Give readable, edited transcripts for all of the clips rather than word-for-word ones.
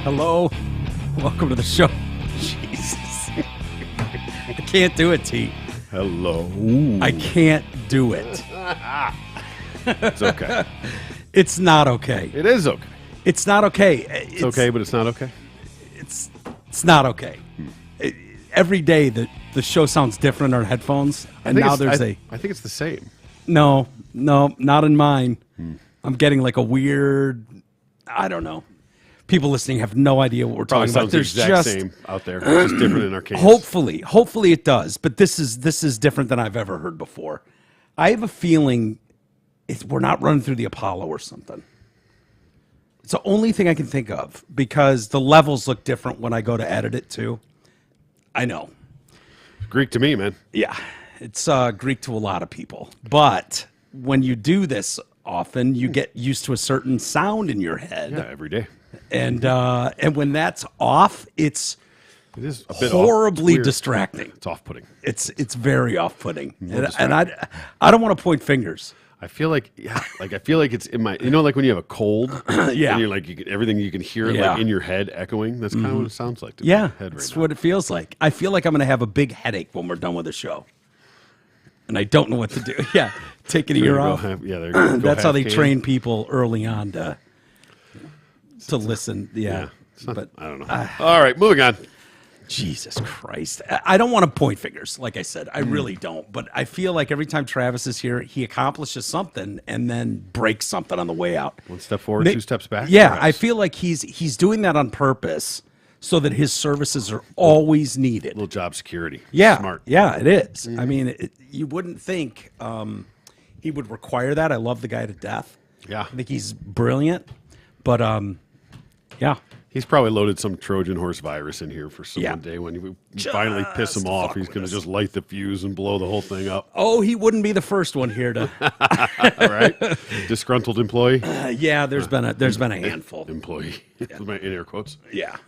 Hello. Welcome to the show. Jesus. I can't do it, T. Hello. I can't do it. It's okay. It's not okay. It is okay. It's not okay. It's okay, but it's not okay. It's not okay. Every day the show sounds different on our headphones, and now there's I think it's the same. No, not in mine. I'm getting like a weird, I don't know. People listening have no idea what we're Probably talking about. sounds the exact same out there, just different in our case. Hopefully it does. But this is different than I've ever heard before. I have a feeling we're not running through the Apollo or something. It's the only thing I can think of because the levels look different when I go to edit it too. I know. Greek to me, man. Yeah, it's Greek to a lot of people. But when you do this often, you get used to a certain sound in your head. Yeah, every day. And when that's off, it is a bit horribly distracting. It's off-putting. It's very off-putting. And I don't want to point fingers. I feel like it's in my, like when you have a cold, Yeah. and you're like everything you can hear it like in your head echoing. That's kind of what it sounds like to Yeah, my head that's right now. what it feels like. I feel like I'm going to have a big headache when we're done with the show. And I don't know what to do. Yeah, take an ear off. There you go. That's how they Half-can. train people early on to listen. Yeah. But I don't know. All right, moving on. Jesus Christ. I don't want to point fingers, like I said. I really don't. But I feel like every time Travis is here, he accomplishes something and then breaks something on the way out. One step forward, two steps back. Yeah, perhaps. I feel like he's doing that on purpose so that his services are always needed. A little job security. Yeah, Smart. Yeah, it is. I mean, you wouldn't think he would require that. I love the guy to death. Yeah. I think he's brilliant. But, yeah. He's probably loaded some Trojan horse virus in here for Yeah. one day when you finally piss him to off. fuck He's with going to us. just light the fuse and blow the whole thing up. Oh, he wouldn't be the first one here to. All right, disgruntled employee. Yeah, there's been a handful. Employee, in air quotes. Yeah.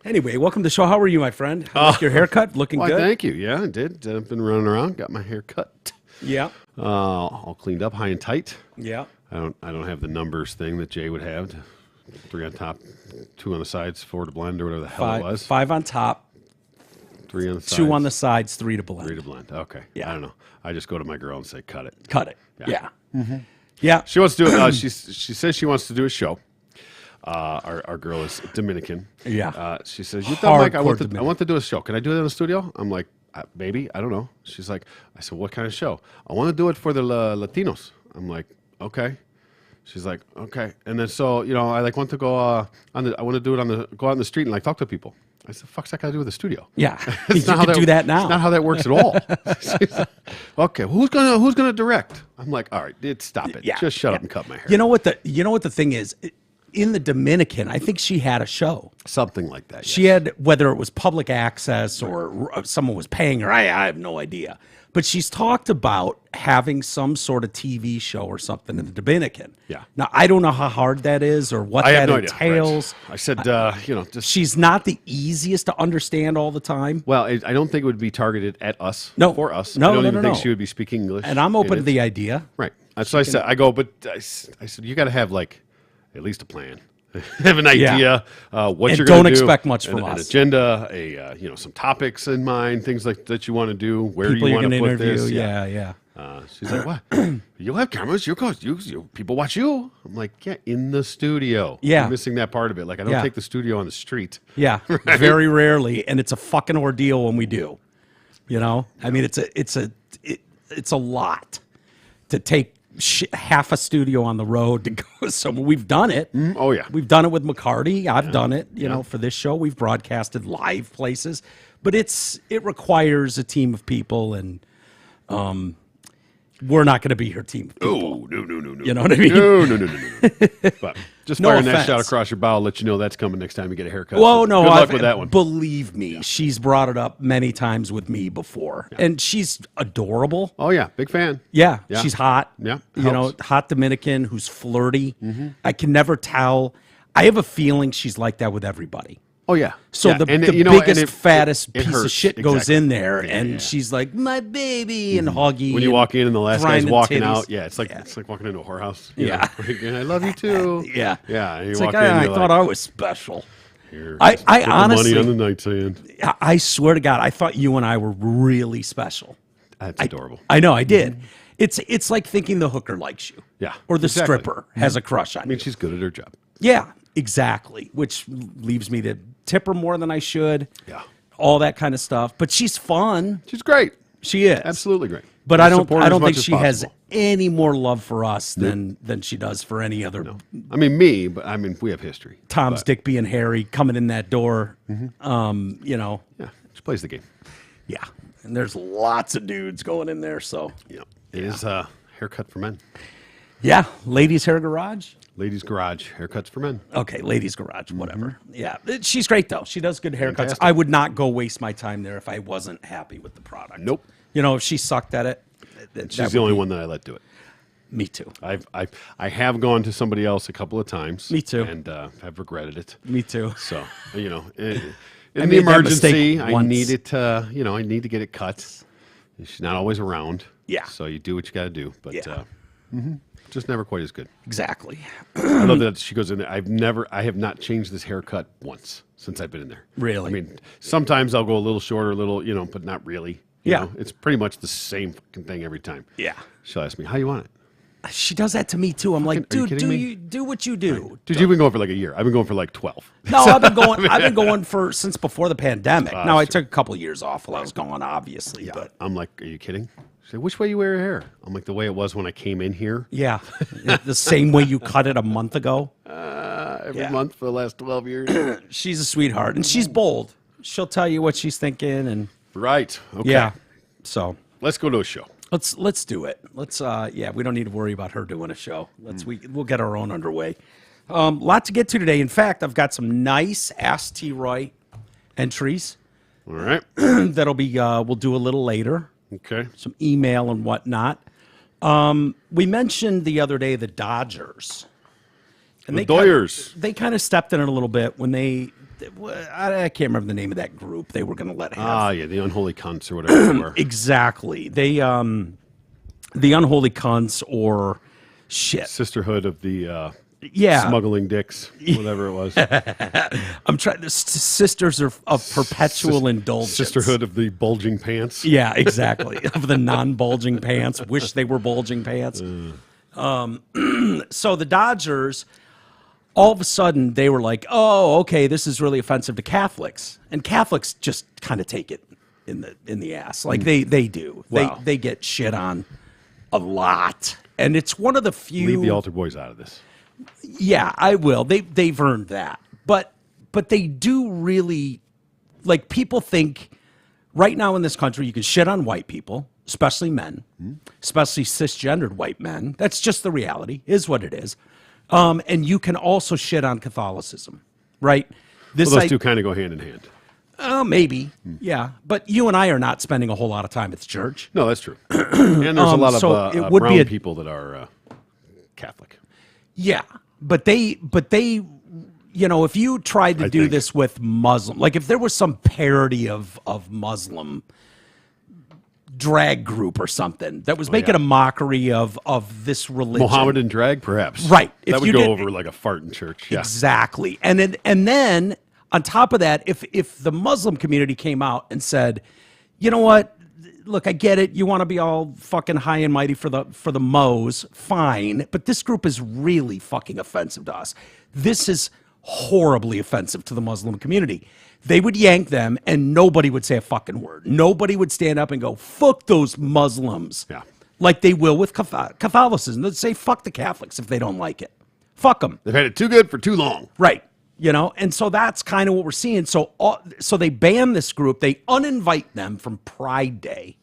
Anyway, welcome to the show. How are you, my friend? I like your haircut. Looking Why, good. thank you. Yeah, I did. I've been running around, got my hair cut, Yeah. all cleaned up, high and tight. Yeah. I don't have the numbers thing that Jay would have. 3 on top, 2 on the sides, 4 to blend, or whatever the hell it was. 5 on top, 3 on the sides, 2 on the sides, 3 to blend. 3 to blend. Okay. Yeah. I don't know. I just go to my girl and say, cut it. Cut it. Yeah. Yeah. Yeah. She wants to do it. She says she wants to do a show. Our girl is Dominican. Yeah. She says, "You thought, Mike, I Hardcore want to do a show. Can I do it in the studio?" I'm like, "Baby, I don't know." She's like, "I said, what kind of show?" "I want to do it for the Latinos." I'm like, "Okay." She's like, "Okay." And then so I want to go I want to do it go out on the street and like talk to people. I said, "Fuck's that got to do with the studio?" Yeah. It's You not how could do that now. It's not how that works at all. She's like, okay, who's gonna direct? I'm like, all right, stop it. Yeah. Just shut up and cut my hair. You know what the thing is? In the Dominican, I think she had a show. Something like that. She had, whether it was public access or someone was paying her, I have no idea. But she's talked about having some sort of TV show or something in the Dominican. Yeah. Now, I don't know how hard that is or what I that have no idea. entails. Right. I said, just. She's not the easiest to understand all the time. Well, I don't think it would be targeted at us. No. For us. No, I don't no, even no, think no. she would be speaking English. And I'm open in to it. the idea. Right. So I said, I said, you got to have like at least a plan. Have an idea what And you're going to do. don't expect much from an us. agenda, some topics in mind, things like that you want to do. Where People do you you're want to gonna put interview. this? Yeah. She's like, what? You have cameras. You people watch you. I'm like, yeah, in the studio. Yeah. You're missing that part of it. Like, I don't Yeah. take the studio on the street. Yeah. Very rarely. And it's a fucking ordeal when we do. I mean, it's a lot to take half a studio on the road to go somewhere. We've done it. Oh, yeah. We've done it with McCarty. I've done it, for this show. We've broadcasted live places, but it requires a team of people, and we're not going to be your team of people. Oh, no. You know what I mean? No. But just No firing that offense. shot across your bow, let you know that's coming next time you get a haircut. Well, So no, good luck with that one. Believe me, she's brought it up many times with me before, and she's adorable. Oh, yeah. Big fan. Yeah, Yeah. she's hot. Yeah, Hot Dominican who's flirty. I can never tell. I have a feeling she's like that with everybody. Oh yeah. So Yeah, the and biggest, fattest it piece of hurts. shit goes Exactly. in there, Yeah, and yeah. she's like, "My baby," and huggy. When you walk in and the last guy's grinding walking titties. out, it's like walking into a whorehouse. you Yeah. know. And I love you too. Yeah, Yeah. And you It's walk like in, I you're thought like, I was special. Here, I put the honestly, money on the nightstand. I swear to God, I thought you and I were really special. That's adorable. I know, I did. It's like thinking the hooker likes you. Yeah, Or the exactly. stripper has a crush on I mean, you. she's good at her job. Yeah, exactly. Which leaves me to tip her more than I should. Yeah. All that kind of stuff. But she's fun. She's great. She is. Absolutely great. But We I don't support her as think much as she has possible. any more love for us than she does for any other I mean, me, but I mean, we have history. Tom's, but, Dick, and Harry coming in that door. You know, Yeah, she plays the game. yeah. And there's lots of dudes going in there. So, Yeah. It is a haircut for men. yeah, ladies' hair garage. Ladies' garage, haircuts for men. Okay, ladies' garage, whatever. Yeah, she's great though. She does good haircuts. Fantastic. I would not go waste my time there if I wasn't happy with the product. Nope. You know, if she sucked at it, She's the only one that I let do it. Me too. I have gone to somebody else a couple of times. Me too. And have regretted it. Me too. So, in I the made that mistake emergency, I once. need it, I need to get it cut. She's not always around. Yeah. So you do what you got to do. But Yeah. just never quite as good. Exactly. I love that she goes in there. I have not changed this haircut once since I've been in there. Really? I mean, sometimes I'll go a little shorter, but not really. You Yeah. know, it's pretty much the same fucking thing every time. Yeah. She'll ask me, how you want it? She does that to me too. I'm like, are you dude, kidding me? you do what you do. Dude, you've been going for like a year. I've been going for like 12. No, I've been going. I've been going since before the pandemic. Now I sure. took a couple of years off while I was gone, obviously. But I'm like, are you kidding? She said, which way you wear your hair? I'm like, the way it was when I came in here. yeah, the same way you cut it a month ago. Every Yeah. month for the last 12 years. She's a sweetheart, and she's bold. She'll tell you what she's thinking, and Right. Okay. yeah. So Let's go to a show. let's do it. Let's we don't need to worry about her doing a show. We'll get our own underway. Lot to get to today. In fact, I've got some nice Ask T. Roy entries All right. that'll be we'll do a little later. Okay. Some email and whatnot. We mentioned the other day the Dodgers. And The Doyers. They kind of stepped in it a little bit when I can't remember the name of that group they were going to let have. Ah, yeah, the unholy cunts or whatever they were. Exactly. They the unholy cunts or shit. Sisterhood of the Yeah. smuggling dicks, whatever it was. I'm trying. The sisters of perpetual indulgence. Sisterhood of the bulging pants. Yeah, exactly. Of the non-bulging pants. Wish they were bulging pants. So the Dodgers, all of a sudden, they were like, "Oh, okay, this is really offensive to Catholics," and Catholics just kind of take it in the ass, like they do. Wow. They get shit on a lot, and it's one of the few. Leave the altar boys out of this. Yeah, I will. They've earned that, but they do really, like, people think right now in this country you can shit on white people, especially men, especially cisgendered white men. That's just the reality. Is what it is. And you can also shit on Catholicism, right? This Well, those two kind of go hand in hand. maybe, yeah. But you and I are not spending a whole lot of time at the church. No, that's true. And there's a lot so of it would brown be a- people that are Catholic. Yeah, but they, you know, if you tried to do think. this with Muslim, like if there was some parody of Muslim drag group or something that was making yeah. a mockery of this religion, Mohammedan drag, perhaps. Right. If That would you go did- over like a fart in church. Yeah. exactly, and then on top of that, if the Muslim community came out and said, you know what, look, I get it. You want to be all fucking high and mighty for the mo's, fine. But this group is really fucking offensive to us. This is horribly offensive to the Muslim community. They would yank them and nobody would say a fucking word. Nobody would stand up and go, fuck those Muslims. Yeah. Like they will with Catholicism. They'd say, fuck the Catholics if they don't like it. Fuck them. They've had it too good for too long. Right. You know, and so that's kind of what we're seeing. So they ban this group. They uninvite them from Pride Day.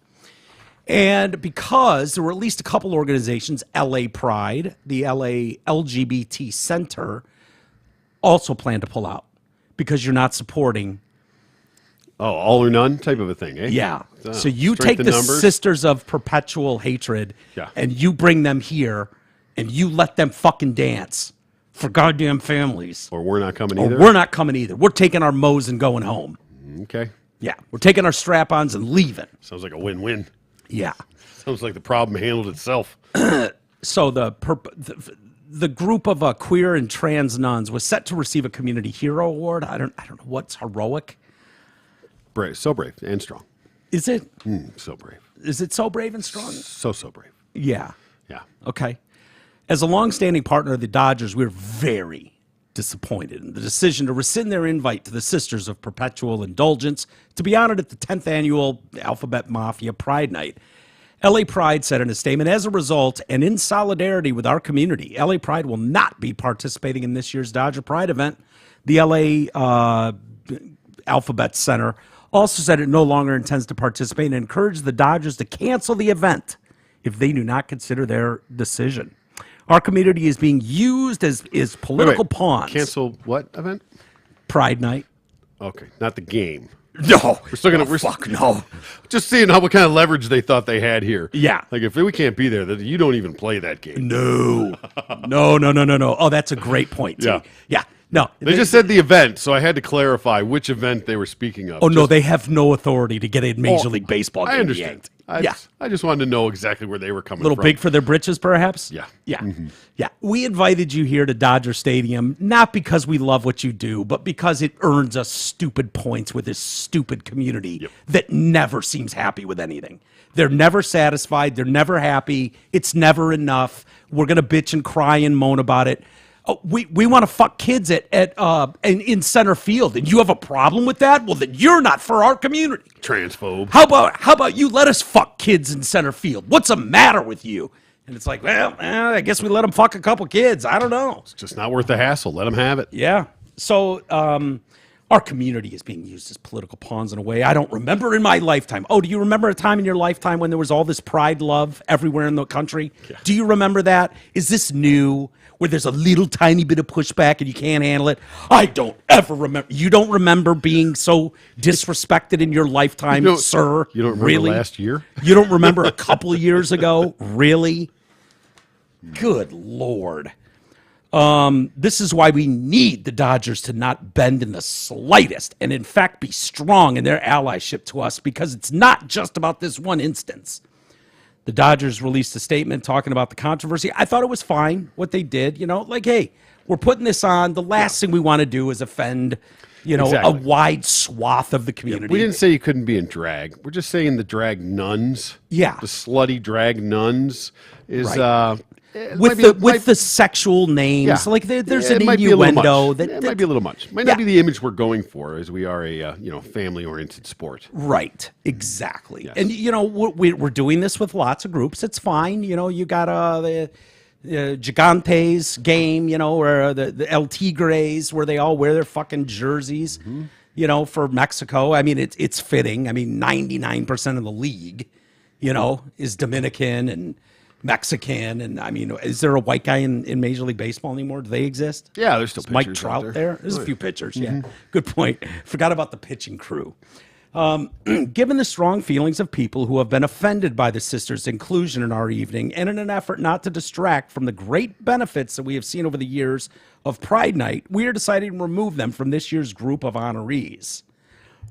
And because there were at least a couple organizations, LA Pride, the LA LGBT Center, also plan to pull out because you're not supporting. Oh, all or none type of a thing, eh? Yeah. So you strength take in the numbers. Sisters of Perpetual Hatred Yeah. and you bring them here and you let them fucking dance for goddamn families. Or we're not coming Or either. we're not coming either. We're taking our mows and going home. Okay. Yeah, we're taking our strap-ons and leaving. Sounds like a win-win. Yeah. Sounds like the problem handled itself. So the group of queer and trans nuns was set to receive a community hero award. I don't know what's heroic. Brave, so brave and strong. Is it? So brave. Is it so brave and strong? So brave. Yeah. Yeah. Okay. As a longstanding partner of the Dodgers, we're very disappointed in the decision to rescind their invite to the Sisters of Perpetual Indulgence to be honored at the 10th annual Alphabet Mafia Pride Night. LA Pride said in a statement, as a result, and in solidarity with our community, LA Pride will not be participating in this year's Dodger Pride event. The LA Alphabet Center also said it no longer intends to participate and encouraged the Dodgers to cancel the event if they do not consider their decision. Our community is being used as political pawns. Cancel what event? Pride Night. Okay, not the game. No. We're still gonna. No. Just seeing what kind of leverage they thought they had here. Yeah. Like if we can't be there, then you don't even play that game. No. No. Oh, that's a great point, too. Yeah. Yeah. No. They just said the event, so I had to clarify which event they were speaking of. Oh, no, they have no authority to get a Major League Baseball game I understand. yanked. I just wanted to know exactly where they were coming A little from. big for their britches, perhaps? Yeah. Yeah. Yeah. We invited you here to Dodger Stadium, not because we love what you do, but because it earns us stupid points with this stupid community that never seems happy with anything. They're never satisfied. They're never happy. It's never enough. We're going to bitch and cry and moan about it. We want to fuck kids in center field, and you have a problem with that? Well, then you're not for our community. Transphobe. How about you let us fuck kids in center field? What's the matter with you? And it's like, well, I guess we let them fuck a couple kids. I don't know. It's just not worth the hassle. Let them have it. Yeah. So our community is being used as political pawns in a way I don't remember in my lifetime. Oh, do you remember a time in your lifetime when there was all this pride love everywhere in the country? Yeah. Do you remember that? Is this new, where there's a little tiny bit of pushback and you can't handle it? I don't ever remember. You don't remember being so disrespected in your lifetime, sir? You don't remember really? Last year? You don't remember a couple of years ago? Really? Good Lord. This is why we need the Dodgers to not bend in the slightest and, in fact, be strong in their allyship to us, because it's not just about this one instance. The Dodgers released a statement talking about the controversy. I thought it was fine what they did. Like, hey, we're putting this on. The last thing we want to do is offend, a wide swath of the community. Yeah, we didn't say you couldn't be in drag. We're just saying the drag nuns. Yeah. The slutty drag nuns is... Right. With the sexual names, like there's an innuendo that might be a little much. Might not be the image we're going for, as we are a family-oriented sport. Right, exactly. Yes. And we're doing this with lots of groups. It's fine. You got the Gigantes game, or the El Tigres, where they all wear their fucking jerseys. For Mexico. I mean, it's fitting. I mean, 99% of the league, is Dominican and Mexican, and I mean, is there a white guy in Major League Baseball anymore? Do they exist? Yeah, there's still Mike pitchers Trout out there. There's a few pitchers. Yeah, good point. Forgot about the pitching crew. Given the strong feelings of people who have been offended by the sisters' inclusion in our evening, and in an effort not to distract from the great benefits that we have seen over the years of Pride Night, we are deciding to remove them from this year's group of honorees.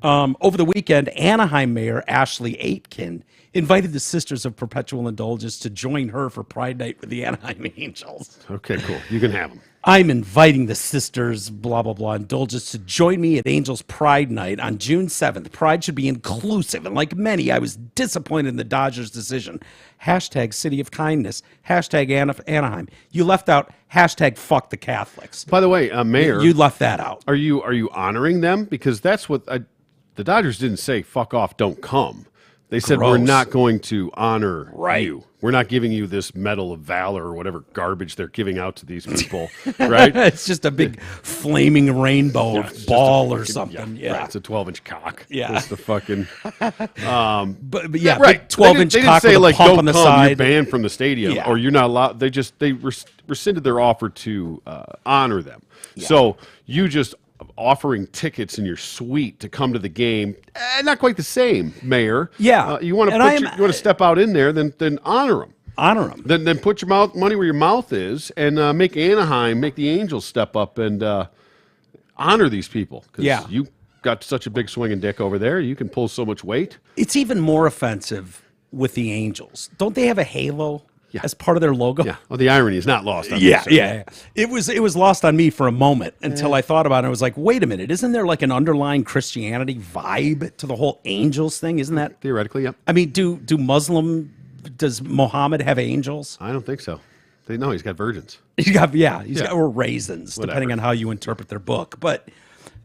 Over the weekend, Anaheim Mayor Ashley Aitken invited the Sisters of Perpetual Indulgence to join her for Pride Night with the Anaheim Angels. Okay, cool. You can have them. I'm inviting the Sisters, blah, blah, blah, Indulgence to join me at Angels Pride Night on June 7th. Pride should be inclusive, and like many, I was disappointed in the Dodgers' decision. Hashtag City of Kindness. Hashtag Anaheim. You left out hashtag fuck the Catholics. By the way, Mayor. You left that out. Are you honoring them? Because that's what the Dodgers didn't say, fuck off, don't come. They said, we're not going to honor you. We're not giving you this Medal of Valor or whatever garbage they're giving out to these people, right? It's just a big flaming rainbow ball or something. Yeah. Right. It's a 12-inch cock. Yeah. It's the fucking... but yeah, right. 12-inch cock say, with a pump on the side. You're banned from the stadium, or you're not allowed. They rescinded their offer to honor them. Yeah. So you just... offering tickets in your suite to come to the game, not quite the same, Mayor. Yeah, you want to step out in there, then honor them. Honor them. Then put your money where your mouth is, and make Anaheim, make the Angels step up and honor these people. Because you got such a big swinging dick over there. You can pull so much weight. It's even more offensive with the Angels. Don't they have a halo as part of their logo? Yeah. Well, the irony is not lost on me. Yeah. It was lost on me for a moment until I thought about it. I was like, wait a minute, isn't there like an underlying Christianity vibe to the whole Angels thing? Isn't that Theoretically, yep. I mean, does Muhammad have angels? I don't think so. No, he's got virgins. He's got or raisins, depending on how you interpret their book. But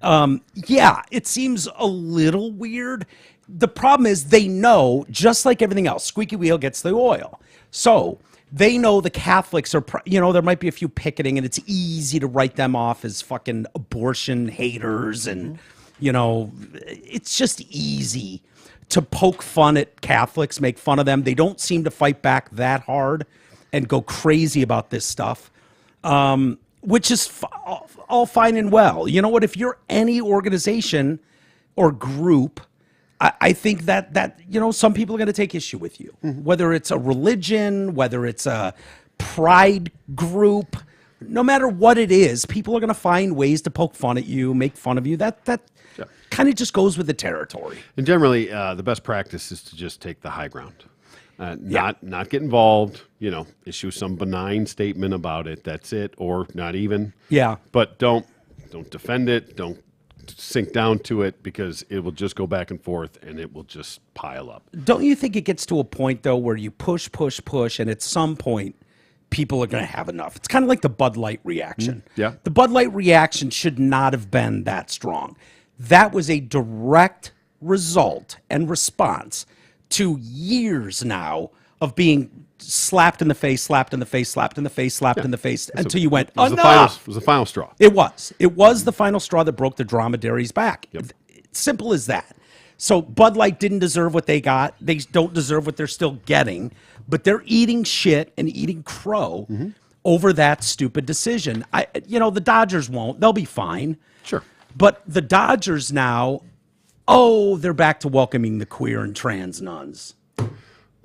it seems a little weird. The problem is they know, just like everything else, squeaky wheel gets the oil. So they know the Catholics are, there might be a few picketing, and it's easy to write them off as fucking abortion haters. And, it's just easy to poke fun at Catholics, make fun of them. They don't seem to fight back that hard and go crazy about this stuff, which is all fine and well. You know what? If you're any organization or group, I think that some people are going to take issue with you, whether it's a religion, whether it's a pride group, no matter what it is, people are going to find ways to poke fun at you, make fun of you. That kind of just goes with the territory. And generally, the best practice is to just take the high ground, not get involved. Issue some benign statement about it. That's it, or not even. Yeah. But don't defend it. Don't sink down to it, because it will just go back and forth and it will just pile up. Don't you think it gets to a point, though, where you push, and at some point people are going to have enough? It's kind of like the Bud Light reaction. Yeah. The Bud Light reaction should not have been that strong. That was a direct result and response to years now of being slapped in the face, until you went, enough. It was the final straw. It was the final straw that broke the dromedary's back. Yep. Simple as that. So Bud Light didn't deserve what they got. They don't deserve what they're still getting, but they're eating shit and eating crow over that stupid decision. The Dodgers won't. They'll be fine. Sure. But the Dodgers now, they're back to welcoming the queer and trans nuns.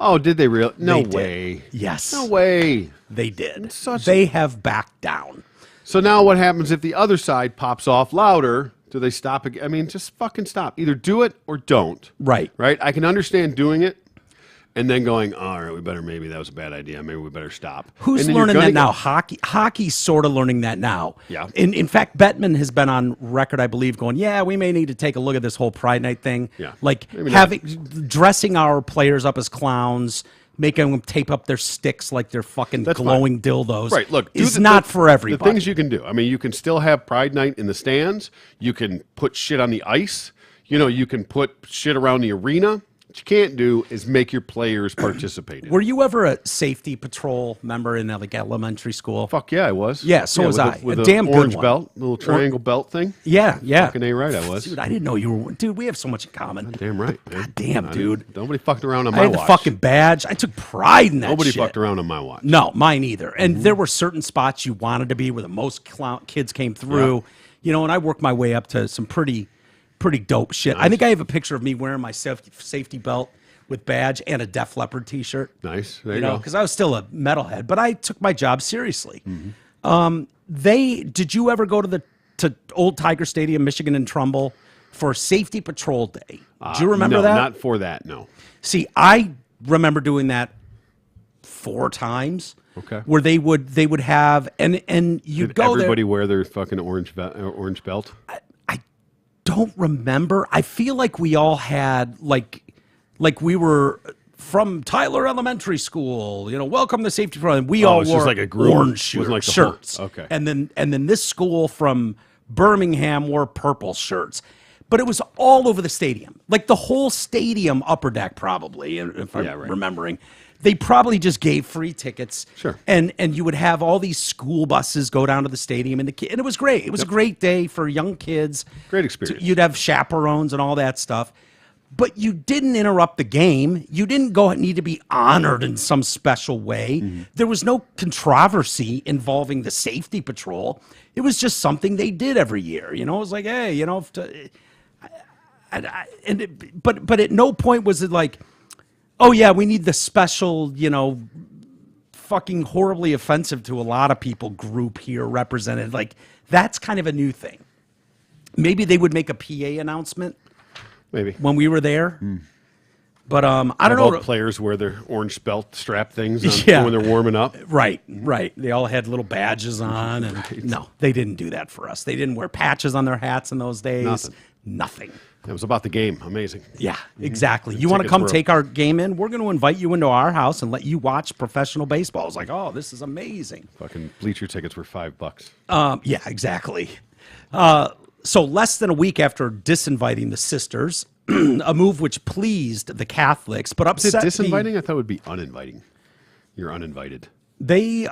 Oh, did they really? No They way. did. Yes. No way. They did. They have backed down. So now what happens if the other side pops off louder? Do they stop again? I mean, just fucking stop. Either do it or don't. Right. Right? I can understand doing it and then going, all right, maybe that was a bad idea. Maybe we better stop. Who's learning that now? Hockey's sort of learning that now. Yeah. In fact, Bettman has been on record, I believe, going, we may need to take a look at this whole Pride Night thing. Yeah. Like dressing our players up as clowns, making them tape up their sticks like they're fucking glowing dildos. Right. Look, is not for everybody. The things you can do. I mean, you can still have Pride Night in the stands. You can put shit on the ice. You can put shit around the arena. What you can't do is make your players participate in. Were you ever a safety patrol member in like elementary school? Fuck yeah, I was. Yeah, so was I. With a damn orange good one. belt, little triangle belt thing. Yeah. Fucking A right, I was. Dude, I didn't know you were. Dude, we have so much in common. God damn right. Man. God damn, dude. Nobody fucked around on my watch. I had watch. the fucking badge. I took pride in that Nobody shit. fucked around on my watch. No, mine either. And there were certain spots you wanted to be where the most kids came through. Yeah. And I worked my way up to some pretty dope shit. Nice. I think I have a picture of me wearing my safety belt with badge and a Def Leppard t-shirt. Nice. There you go. Because I was still a metalhead, but I took my job seriously. Did you ever go to Old Tiger Stadium, Michigan and Trumbull for Safety Patrol Day? Do you remember that? Not for that, no. See, I remember doing that 4 times. Okay. Where they would have and you'd go there. Did everybody wear their fucking orange belt? I don't remember. I feel like we all had like we were from Tyler Elementary School, welcome to Safety Patrol. And we all wore like a group. Orange like shirts. Okay. And then this school from Birmingham wore purple shirts. But it was all over the stadium. Like the whole stadium upper deck probably, if I'm remembering. They probably just gave free tickets. Sure. And you would have all these school buses go down to the stadium and it was great. It was a great day for young kids. Great experience. You'd have chaperones and all that stuff. But you didn't interrupt the game. You didn't need to be honored in some special way. Mm-hmm. There was no controversy involving the safety patrol. It was just something they did every year. It was like, hey, but at no point was it like, oh yeah, we need the special, fucking horribly offensive to a lot of people group here represented. Like, that's kind of a new thing. Maybe they would make a PA announcement. Maybe. When we were there. But I don't know. All players wear their orange belt strap things Yeah. when they're warming up. Right. They all had little badges on. And no, they didn't do that for us. They didn't wear patches on their hats in those days. Nothing. It was about the game. Amazing. Yeah, exactly. You want to come take our game in? We're going to invite you into our house and let you watch professional baseball. It's like, oh, this is amazing. Fucking bleacher tickets were $5. Yeah, exactly. So less than a week after disinviting the sisters, a move which pleased the Catholics, but upset Is it disinviting? I thought it would be uninviting. You're uninvited. They,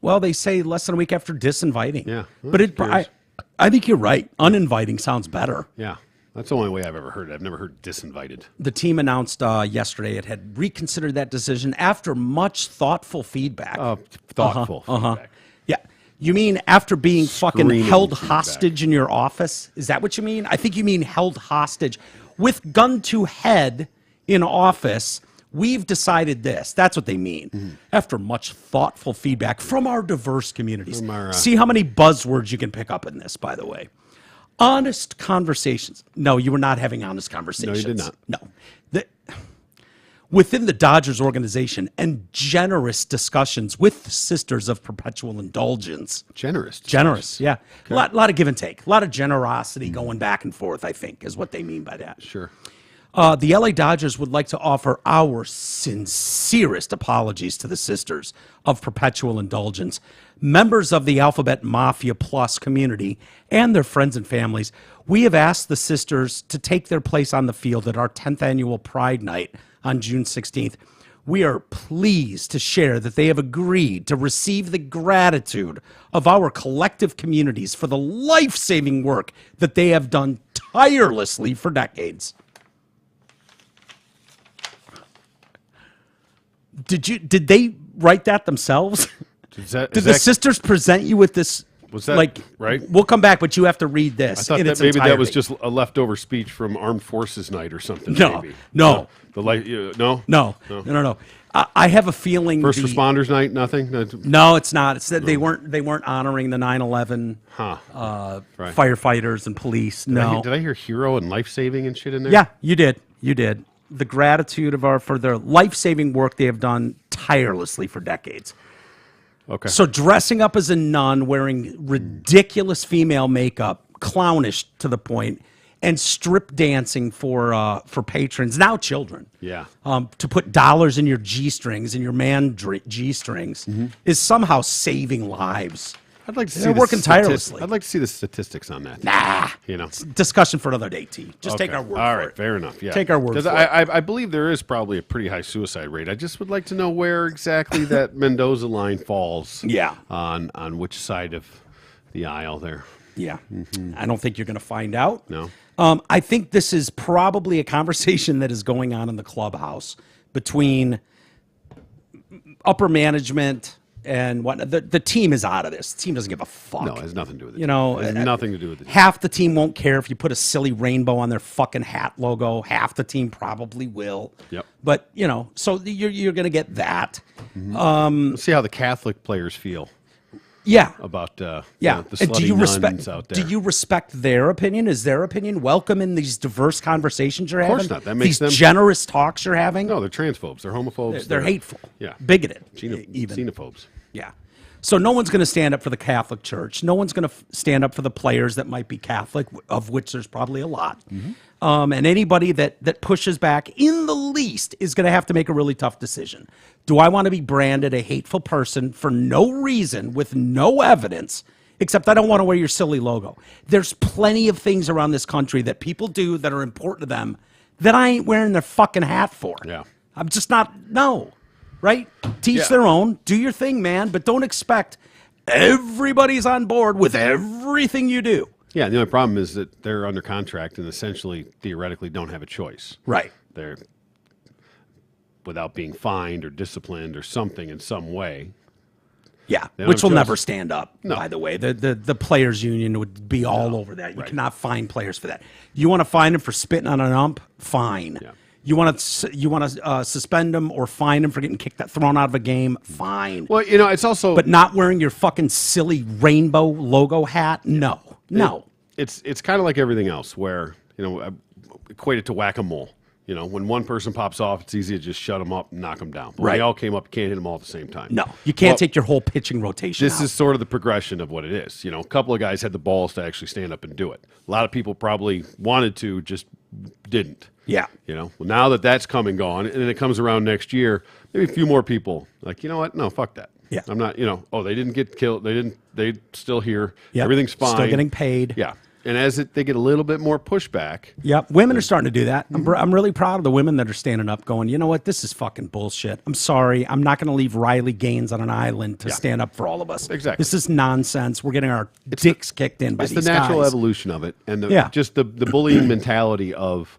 well, they say less than a week after disinviting. Yeah. But I think you're right. Uninviting sounds better. Yeah. That's the only way I've ever heard it. I've never heard disinvited. The team announced yesterday it had reconsidered that decision after much thoughtful feedback. Thoughtful feedback. Yeah. You mean after being fucking Screaming held feedback. hostage in your office? Is that what you mean? I think you mean held hostage with gun to head in office. We've decided this. That's what they mean. After much thoughtful feedback from our diverse communities. See how many buzzwords you can pick up in this, by the way. Honest conversations. No, you were not having honest conversations. No, you did not. No. Within the Dodgers organization and generous discussions with the Sisters of Perpetual Indulgence. Generous, yeah. A lot of give and take. A lot of generosity going back and forth, I think, is what they mean by that. Sure. The LA Dodgers would like to offer our sincerest apologies to the Sisters of Perpetual Indulgence, members of the Alphabet Mafia Plus community, and their friends and families. We have asked the Sisters to take their place on the field at our 10th annual Pride Night on June 16th. We are pleased to share that they have agreed to receive the gratitude of our collective communities for the life-saving work that they have done tirelessly for decades. Did they write that themselves? Did the sisters present you with this? Was that right? We'll come back, but you have to read this. I thought that maybe that was just a leftover speech from Armed Forces Night or something. No, maybe. no. No. I have a feeling First Responders Night. Nothing. No, it's not. It's that they weren't honoring the 9/11 firefighters and police. Did I hear hero and life saving and shit in there? Yeah, you did. The gratitude for their life-saving work they have done tirelessly for decades. Okay. So dressing up as a nun, wearing ridiculous female makeup, clownish to the point, and strip dancing for patrons, now children. Yeah. To put dollars in your G-strings, in your man G-strings, is somehow saving lives. I'd like to see. They're working tirelessly. I'd like to see the statistics on that. Nah. It's discussion for another day, T. Just take our word for it. All right, fair enough. Yeah. Take our word for it. I believe there is probably a pretty high suicide rate. I just would like to know where exactly that Mendoza line falls. Yeah. On which side of the aisle there. Yeah. I don't think you're going to find out. No. I think this is probably a conversation that is going on in the clubhouse between upper management and whatnot. The team is out of this. The team doesn't give a fuck. No, it has nothing to do with it. You know, it has nothing to do with it. Half the team won't care if you put a silly rainbow on their fucking hat logo. Half the team probably will. Yep. But, so you're going to get that. Let's see how the Catholic players feel. Yeah. About the and slutty nuns out there. Do you respect their opinion? Is their opinion welcome in these diverse conversations you're having? Of course not. That makes these generous talks you're having? No, they're transphobes. They're homophobes. They're hateful. Yeah. Bigoted. Even. Xenophobes. Yeah. So no one's going to stand up for the Catholic Church. No one's going to stand up for the players that might be Catholic, of which there's probably a lot. And anybody that pushes back in the least is going to have to make a really tough decision. Do I want to be branded a hateful person for no reason with no evidence, except I don't want to wear your silly logo? There's plenty of things around this country that people do that are important to them that I ain't wearing their fucking hat for. Yeah. I'm just not, no. Right? Teach their own. Do your thing, man. But don't expect everybody's on board with everything you do. Yeah, the only problem is that they're under contract and essentially, theoretically, don't have a choice. Right. They're, without being fined or disciplined or something in some way. Yeah, They don't which have will choice. never stand up, No. by the way. The players' union would be all over that. You cannot fine players for that. You want to fine them for spitting on an ump? Fine. Yeah. You want to suspend them or fine them for getting thrown out of a game? Fine. Well, it's also, But not wearing your fucking silly rainbow logo hat? No. It's kind of like everything else where, I equate it to whack-a-mole. When one person pops off, it's easy to just shut them up and knock them down. But when they all came up, you can't hit them all at the same time. No, you can't take your whole pitching rotation This out. is sort of the progression of what it is. A couple of guys had the balls to actually stand up and do it. A lot of people probably wanted to, just didn't. Yeah. Well, now that that's come and gone, and then it comes around next year, maybe a few more people like, you know what? No, fuck that. Yeah. I'm not, they didn't get killed. They still here. Yep. Everything's fine. Still getting paid. Yeah. And as they get a little bit more pushback. Yep. Women are starting to do that. I'm really proud of the women that are standing up going, you know what? This is fucking bullshit. I'm sorry. I'm not going to leave Riley Gaines on an island to stand up for all of us. Exactly. This is nonsense. We're getting our dicks kicked in by these guys. It's the natural evolution of it. And just the bullying mentality of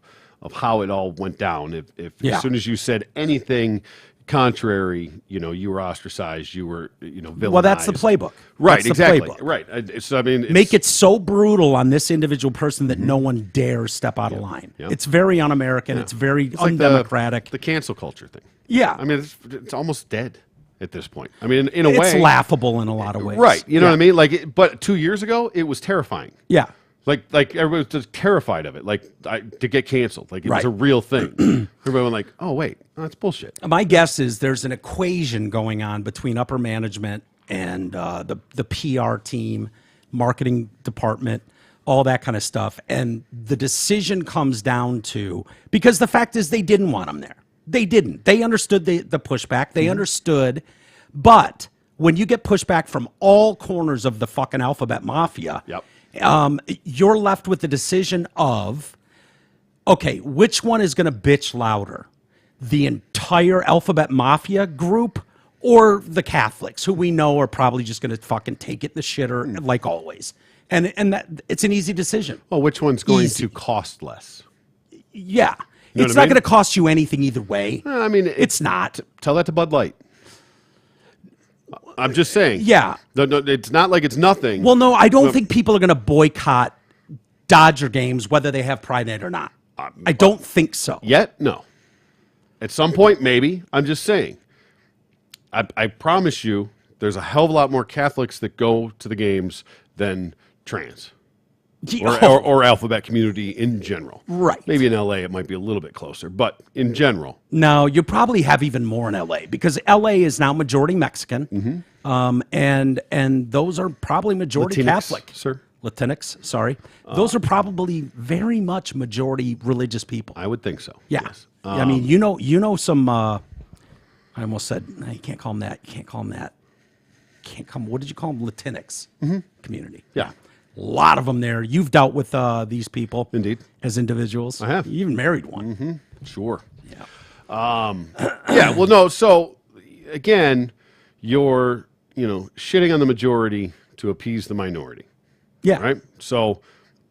how it all went down. If as soon as you said anything contrary, you were ostracized, you were, villainized. Well, that's the playbook. Right, That's exactly. The playbook. Right. So, make it so brutal on this individual person that no one dares step out of line. Yep. It's very un-American. It's very undemocratic. Like the cancel culture thing. Yeah. It's almost dead at this point. In a way. It's laughable in a lot of ways. Right. You know what I mean? But 2 years ago, it was terrifying. Yeah. Like everybody was just terrified of it, to get canceled. It was a real thing. Everybody went oh, wait, that's bullshit. My guess is there's an equation going on between upper management and the PR team, marketing department, all that kind of stuff. And the decision comes down to, because the fact is they didn't want him there. They didn't. They understood the pushback. They understood. But when you get pushback from all corners of the fucking alphabet mafia, you're left with the decision of, okay, which one is going to bitch louder? The entire alphabet mafia group or the Catholics, who we know are probably just going to fucking take it in the shitter like always. And that it's an easy decision. Well, which one's going to cost less? Yeah. You know it's not going to cost you anything either way. It's not. Tell that to Bud Light. I'm just saying. Yeah. No, it's not like it's nothing. Well, no, I don't think people are going to boycott Dodger games, whether they have Pride Night or not. I don't think so. Yet, no. At some point, maybe. I'm just saying. I promise you, there's a hell of a lot more Catholics that go to the games than trans. Or alphabet community in general. Right. Maybe in LA it might be a little bit closer, but in general. No, you probably have even more in LA because LA is now majority Mexican. And those are probably majority Latinx, Catholic. Sir. Latinx, sorry. Those are probably very much majority religious people. I would think so. Yeah. Yes. I mean, you know some I almost said, no, you can't call them that. You can't call them that. What did you call them? Latinx community. Yeah. A lot of them there. You've dealt with these people. Indeed. As individuals. I have. You even married one. Mm-hmm. Sure. Yeah. Yeah, well, no, so, again, you're, shitting on the majority to appease the minority. Yeah. Right? So,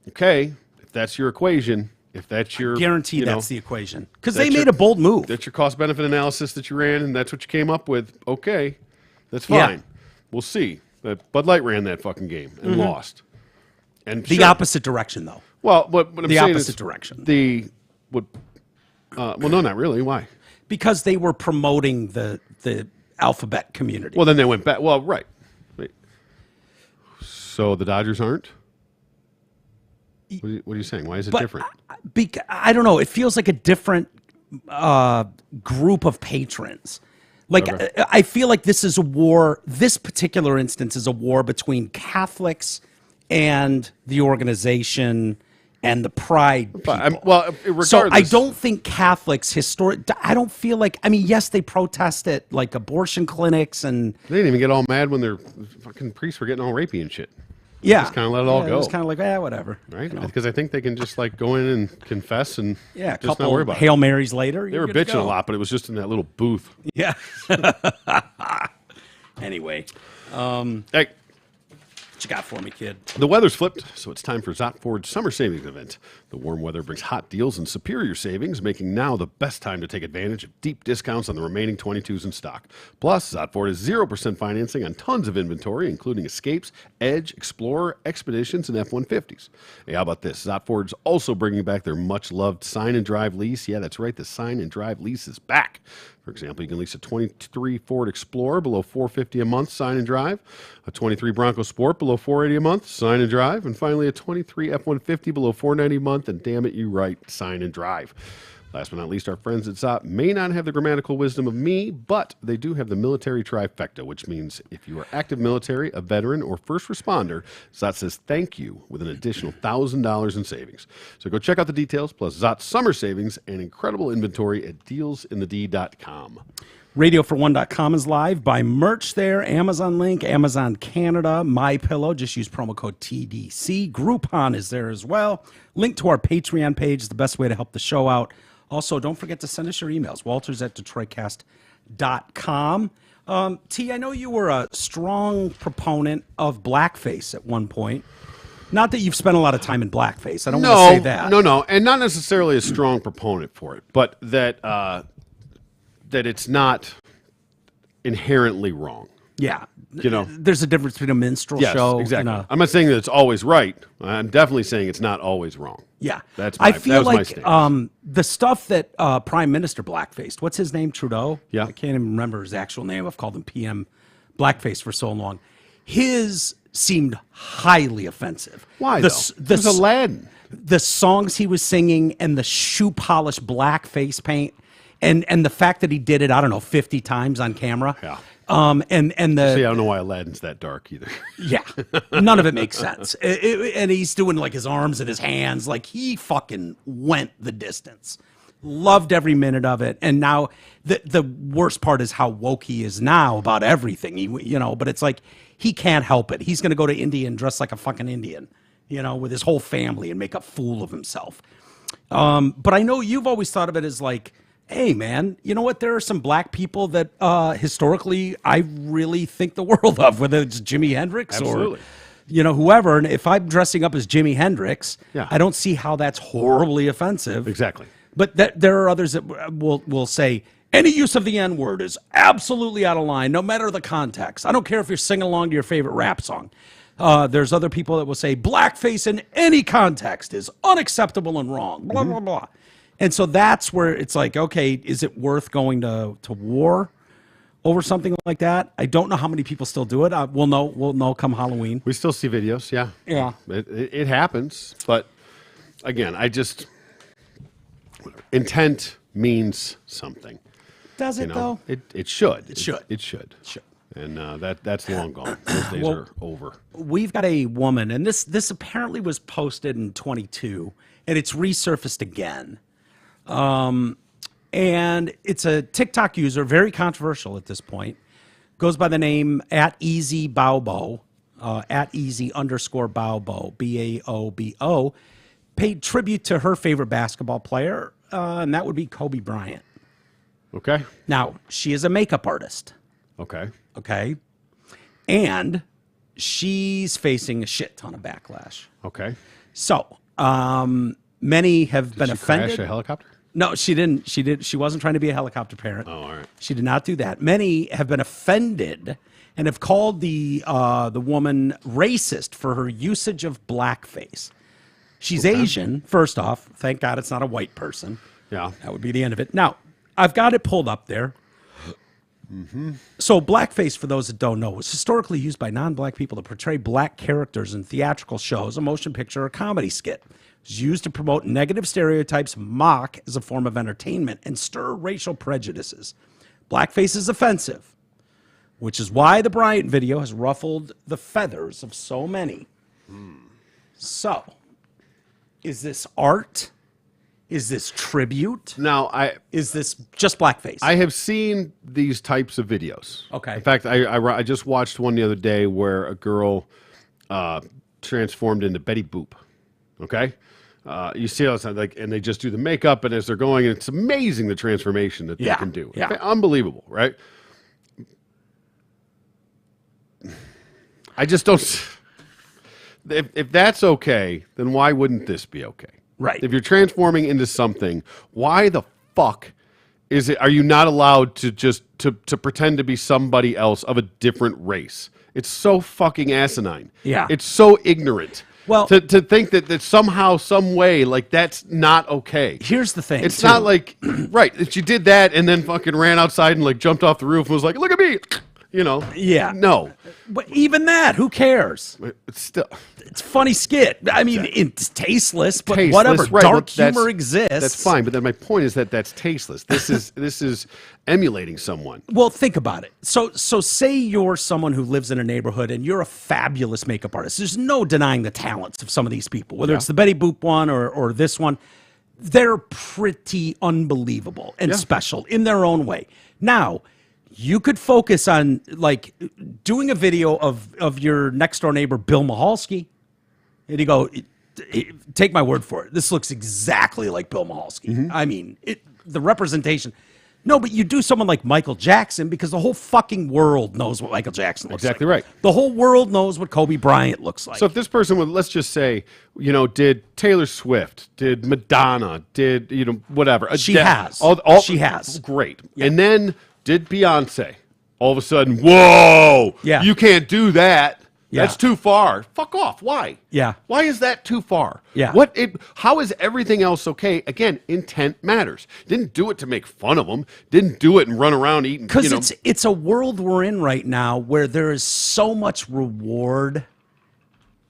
okay, if that's your equation, if that's your... Guaranteed that's the equation. Because they made a bold move. That's your cost-benefit analysis that you ran, and that's what you came up with. Okay, that's fine. Yeah. We'll see. But Bud Light ran that fucking game and lost. And the opposite direction, though. Well, what I'm the saying opposite is direction. Well, no, not really. Why? Because they were promoting the alphabet community. Well, then they went back. Well, right. Wait. So the Dodgers aren't? What are you saying? Why is it different? I don't know. It feels like a different group of patrons. Like, I feel like this is a war. This particular instance is a war between Catholics and the organization and the Pride people. Regardless. So I don't think Catholics I don't feel like, yes, they protest at like abortion clinics and... They didn't even get all mad when their fucking priests were getting all rapey and shit. Yeah. Just kind of let it all go. It was kind of like, whatever. Right? Because I think they can just like go in and confess and a just couple not worry about Hail Marys later. They were bitching a lot, but it was just in that little booth. Yeah. Anyway. Hey. What you got for me, kid? The weather's flipped, so it's time for Zott Ford's Summer Savings Event. The warm weather brings hot deals and superior savings, making now the best time to take advantage of deep discounts on the remaining 22s in stock. Plus, Zott Ford has 0% financing on tons of inventory, including Escapes, Edge, Explorer, Expeditions, and F-150s. Hey, how about this? Zott Ford's also bringing back their much-loved Sign and Drive lease. Yeah, that's right, the Sign and Drive lease is back. For example, you can lease a 23 Ford Explorer below $450 a month, sign and drive, a 23 Bronco Sport below $480 a month, sign and drive, and finally a 23 F-150 below $490 a month, and damn it, you right, sign and drive. Last but not least, our friends at Zott may not have the grammatical wisdom of me, but they do have the military trifecta, which means if you are active military, a veteran, or first responder, Zott says thank you with an additional $1,000 in savings. So go check out the details, plus Zott's summer savings and incredible inventory at dealsinthed.com. RadioFor1.com is live. Buy merch there. Amazon link, Amazon Canada, MyPillow. Just use promo code TDC. Groupon is there as well. Link to our Patreon page is the best way to help the show out. Also, don't forget to send us your emails, walters@detroitcast.com. T, I know you were a strong proponent of blackface at one point. Not that you've spent a lot of time in blackface. I don't want to say that. No, and not necessarily a strong proponent for it, but that it's not inherently wrong. Yeah. You know, there's a difference between a minstrel show. Exactly. And I'm not saying that it's always right. I'm definitely saying it's not always wrong. Yeah. I feel like stance. the stuff that Prime Minister blackfaced, what's his name, Trudeau? Yeah. I can't even remember his actual name. I've called him PM blackface for so long. His seemed highly offensive. Why, though? It was Aladdin. The songs he was singing and the shoe polish black face paint and the fact that he did it, I don't know, 50 times on camera. Yeah. See, I don't know why Aladdin's that dark either. Yeah, none of it makes sense. And he's doing like his arms and his hands, like he fucking went the distance. Loved every minute of it. And now the worst part is how woke he is now about everything. But it's like he can't help it. He's going to go to India and dress like a fucking Indian, with his whole family and make a fool of himself. But I know you've always thought of it as like, hey, man, you know what? There are some black people that historically I really think the world of, whether it's Jimi Hendrix Absolutely. or, whoever. And if I'm dressing up as Jimi Hendrix, Yeah. I don't see how that's horribly offensive. Exactly. But there are others that will say any use of the N-word is absolutely out of line, no matter the context. I don't care if you're singing along to your favorite rap song. There's other people that will say blackface in any context is unacceptable and wrong, blah, blah, blah. And so that's where it's like, okay, is it worth going to war over something like that? I don't know how many people still do it. We'll know come Halloween. We still see videos, yeah. Yeah. It happens, but again, intent means something. Does it though? It should. It should. It should. Should. And that's long gone. Those days are over. We've got a woman, and this apparently was posted in 22, and it's resurfaced again. And it's a TikTok user, very controversial at this point, goes by the name @EasyBaobo, @Easy_Baobo, Baobo, paid tribute to her favorite basketball player, and that would be Kobe Bryant. Okay. Now, she is a makeup artist. Okay. Okay. And she's facing a shit ton of backlash. Okay. So, many have been offended. Crash a helicopter? No, she didn't. She wasn't trying to be a helicopter parent. Oh, all right. She did not do that. Many have been offended and have called the woman racist for her usage of blackface. She's Asian, first off. Thank God it's not a white person. Yeah. That would be the end of it. Now, I've got it pulled up there. So blackface, for those that don't know, was historically used by non-black people to portray black characters in theatrical shows, a motion picture, or comedy skit. It was used to promote negative stereotypes, mock as a form of entertainment, and stir racial prejudices. Blackface is offensive, which is why the Bryant video has ruffled the feathers of so many. So, is this art? Is this tribute? Now, Is this just blackface? I have seen these types of videos. Okay. In fact, I just watched one the other day where a girl transformed into Betty Boop. Okay. You see all this, and they just do the makeup, and as they're going, and it's amazing the transformation that they can do. Yeah. Okay, unbelievable, right? I just don't. if that's okay, then why wouldn't this be okay? Right. If you're transforming into something, why the fuck are you not allowed to just to pretend to be somebody else of a different race? It's so fucking asinine. Yeah. It's so ignorant. Well, to think that somehow, some way, like that's not okay. Here's the thing. It's not like, right, if she did that and then fucking ran outside and like jumped off the roof and was like, look at me, you know. Yeah. No. But even that, who cares? It's still... It's a funny skit. I mean, it's tasteless, but Tasteless, whatever. right. Dark Well, humor exists. That's fine, but then my point is that that's tasteless. This is emulating someone. Well, think about it. So say you're someone who lives in a neighborhood and you're a fabulous makeup artist. There's no denying the talents of some of these people, whether it's the Betty Boop one or this one. They're pretty unbelievable and special in their own way. Now, you could focus on like doing a video of your next door neighbor, Bill Mahalski. And you go, take my word for it. This looks exactly like Bill Mahalski. I mean, the representation. No, but you do someone like Michael Jackson because the whole fucking world knows what Michael Jackson looks like. Exactly right. The whole world knows what Kobe Bryant looks like. So if this person would, let's just say, you know, did Taylor Swift, did Madonna, did, you know, whatever. She has. She has. Great. Yeah. And then did Beyonce. All of a sudden, whoa, you can't do that. Yeah. That's too far. Fuck off. Why? Yeah. Why is that too far? Yeah. How is everything else okay? Again, intent matters. Didn't do it to make fun of them. Didn't do it and run around eating. Because it's a world we're in right now where there is so much reward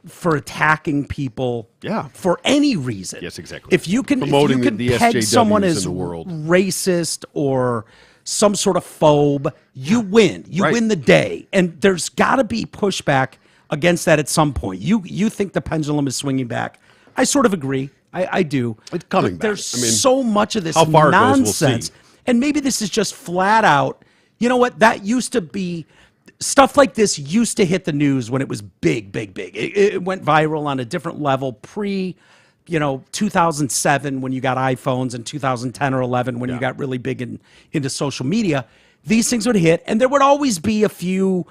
for attacking people. Yeah. For any reason. Yes, exactly. If you can the peg SJWs someone as in the world. racist or some sort of phobe, you win. You win the day. And there's got to be pushback against that at some point. You think the pendulum is swinging back. I sort of agree. I do. It's coming back. There's so much of this how far nonsense. It goes, we'll see. And maybe this is just flat out, you know what, that used to be, stuff like this used to hit the news when it was big. It went viral on a different level 2007 when you got iPhones, and 2010 or 11 when you got really big into social media. These things would hit, and there would always be a few,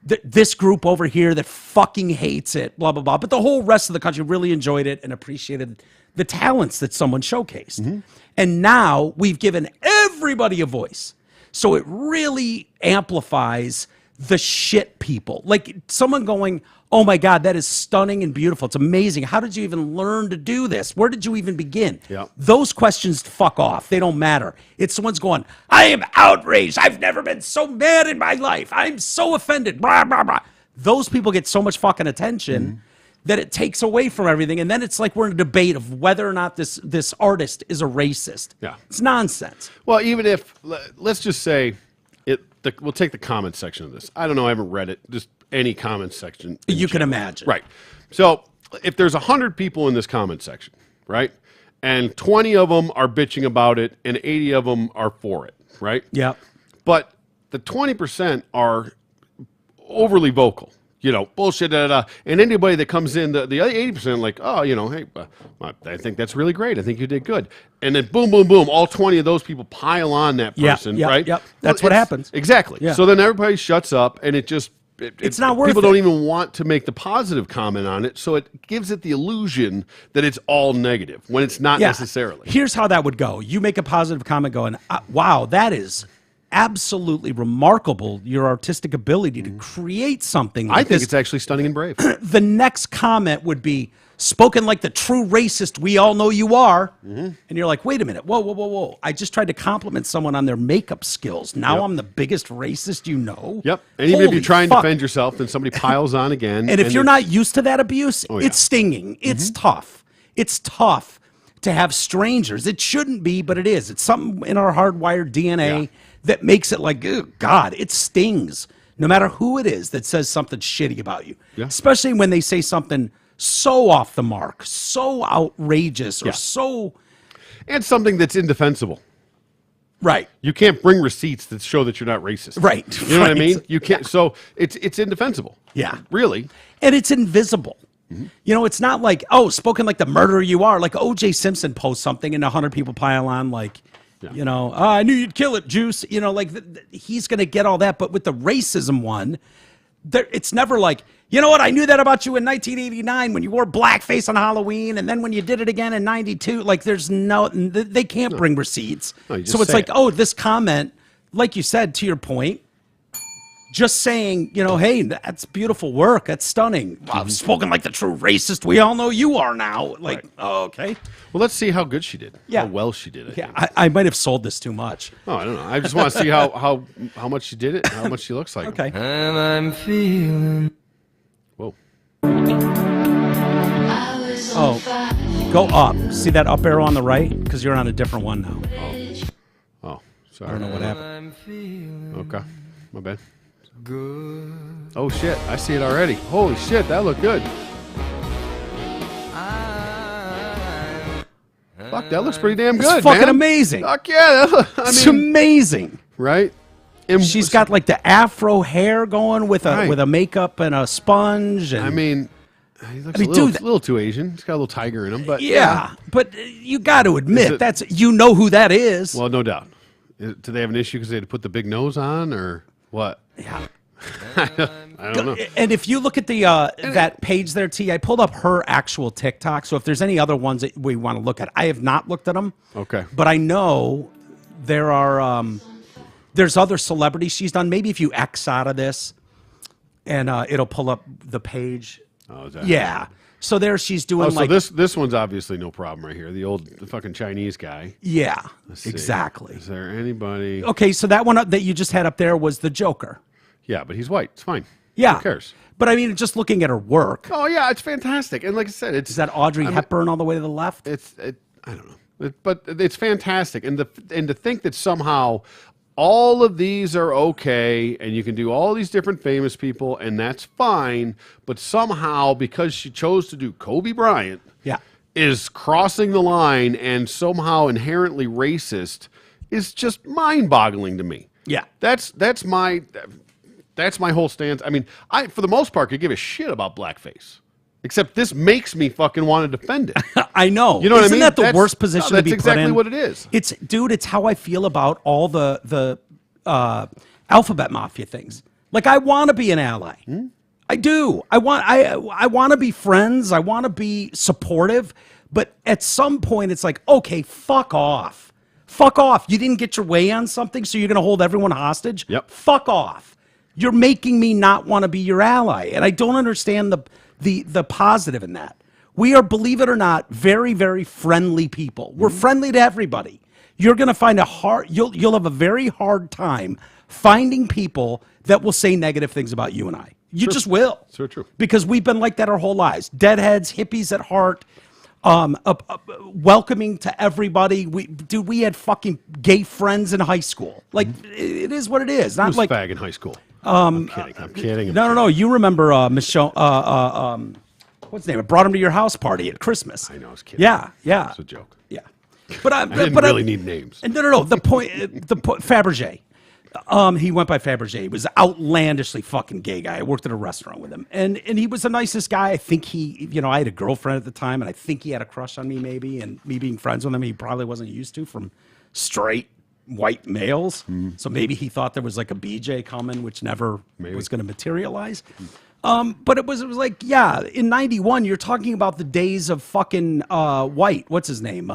this group over here that fucking hates it, blah, blah, blah. But the whole rest of the country really enjoyed it and appreciated the talents that someone showcased. And now we've given everybody a voice. So it really amplifies the shit people. Like someone going, oh my God, that is stunning and beautiful. It's amazing. How did you even learn to do this? Where did you even begin? Those questions fuck off. They don't matter. It's someone's going, I am outraged. I've never been so mad in my life. I'm so offended. Blah, blah, blah. Those people get so much fucking attention that it takes away from everything. And then it's like we're in a debate of whether or not this artist is a racist. It's nonsense. Well, even if, let's just say, we'll take the comment section of this. I don't know. I haven't read it. Just any comment section. You can imagine. Right. So if there's 100 people in this comment section, right, and 20 of them are bitching about it and 80 of them are for it, right? Yeah. But the 20% are overly vocal. You know, bullshit, and anybody that comes in, the other 80% like, oh, you know, hey, I think that's really great. I think you did good. And then boom, boom, boom, all 20 of those people pile on that person, right? Yep. That's what happens. Exactly. Yeah. So then everybody shuts up, and it just... It's not worth it. People don't even want to make the positive comment on it, so it gives it the illusion that it's all negative, when it's not necessarily. Here's how that would go. You make a positive comment going, wow, that is... absolutely remarkable, your artistic ability to create something like I think this. It's actually stunning and brave. The next comment would be, spoken like the true racist we all know you are. And you're like, wait a minute, whoa. I just tried to compliment someone on their makeup skills. Now I'm the biggest racist you know? Yep. And even if you're trying to defend yourself, then somebody piles on again. And if you're not used to that abuse, it's stinging. It's tough. It's tough to have strangers. It shouldn't be, but it is. It's something in our hardwired DNA that makes it like, God, it stings. No matter who it is that says something shitty about you. Especially when they say something so off the mark, so outrageous, or so... And something that's indefensible. Right. You can't bring receipts that show that you're not racist. Right. You know what I mean? You can't. So it's indefensible. Yeah. Really. And it's invisible. You know, it's not like, oh, spoken like the murderer you are. Like O.J. Simpson posts something and 100 people pile on like, you know, oh, I knew you'd kill it, Juice. You know, like he's going to get all that. But with the racism one, it's never like, You know what? I knew that about you in 1989 when you wore blackface on Halloween, and then when you did it again in 92. Like, there's they can't bring receipts. No, so it's like, oh, this comment, like you said, to your point, just saying, hey, that's beautiful work. That's stunning. Wow, spoken like the true racist we all know you are now. Like, right. Oh, okay. Well, let's see how good she did. Yeah. How well she did it. Yeah, I might have sold this too much. Oh, I don't know. I just want to see how much she did it, and how much she looks like. Okay. And I'm feeling. Whoa. Oh, go up. See that up arrow on the right? Because you're on a different one now. Oh, sorry. I don't know what happened. Okay, my bad. Good. Oh shit, I see it already. Holy shit, that looked good. Fuck, that looks pretty damn good, It's fucking man. amazing. Fuck yeah, It's amazing. right? And She's got like the afro hair going with a Right. with a makeup and a sponge. And, I mean, he looks mean, a little, dude, little too Asian. He's got a little tiger in him, but yeah, but you got to Is admit it- that's who that is. Well, no doubt. Do they have an issue because they had to put the big nose on, or what? Yeah. I don't know. And if you look at the that page there, T, I pulled up her actual TikTok. So if there's any other ones that we want to look at, I have not looked at them. Okay. But I know there are there's other celebrities she's done. Maybe if you X out of this, and it'll pull up the page. Oh, is that Yeah. So there she's doing Oh, so like this one's obviously no problem right here. The fucking Chinese guy. yeah, Let's see. exactly. Is there anybody? Okay, so that one that you just had up there was the Joker. Yeah, but he's white. It's fine. Yeah. Who cares? But I mean, just looking at her work, Oh yeah, it's fantastic. And like I said, it's is that Audrey Hepburn all the way to the left? I don't know, but it's fantastic. And to think that somehow all of these are okay, and you can do all these different famous people, and that's fine. But somehow, because she chose to do Kobe Bryant, Yeah. is crossing the line and somehow inherently racist is just mind-boggling to me. Yeah. That's my whole stance. I mean, I for the most part could give a shit about blackface, except this makes me fucking want to defend it. I know. You know what I Isn't mean? that the That's- worst position to be that's exactly put in? what it is. It's dude. It's how I feel about all the alphabet mafia things. Like I want to be an ally. I do. I want to be friends. I want to be supportive. But at some point, it's like, okay, fuck off. Fuck off. You didn't get your way on something, so you're going to hold everyone hostage? Yep. Fuck off. You're making me not want to be your ally. And I don't understand the positive in that. We are, believe it or not, very, very friendly people. We're friendly to everybody. You're going to find you'll have a very hard time finding people that will say negative things about you and I. You just will. So true. Because we've been like that our whole lives. Deadheads, hippies at heart, welcoming to everybody. We had fucking gay friends in high school. Like, it is what it is. Not Who's like fag in high school? I'm kidding. No. You remember Michelle? What's his name? I brought him to your house party at Christmas. I know, I was kidding. Yeah. It's a joke. Yeah. But I didn't really need names. No. The point, Fabergé. He went by Fabergé. He was an outlandishly fucking gay guy. I worked at a restaurant with him, and he was the nicest guy. I think I had a girlfriend at the time, and I think he had a crush on me, maybe. And me being friends with him, he probably wasn't used to from straight white males. So maybe he thought there was like a BJ coming, which never was going to materialize. But it was like, yeah, in 91, you're talking about the days of fucking White. What's his name?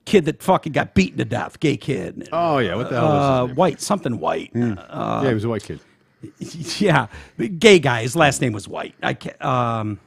Kid that fucking got beaten to death, gay kid. Oh yeah, what the hell was his name? White, something White. Yeah, he was a white kid. Yeah, gay guy. His last name was White. I can't.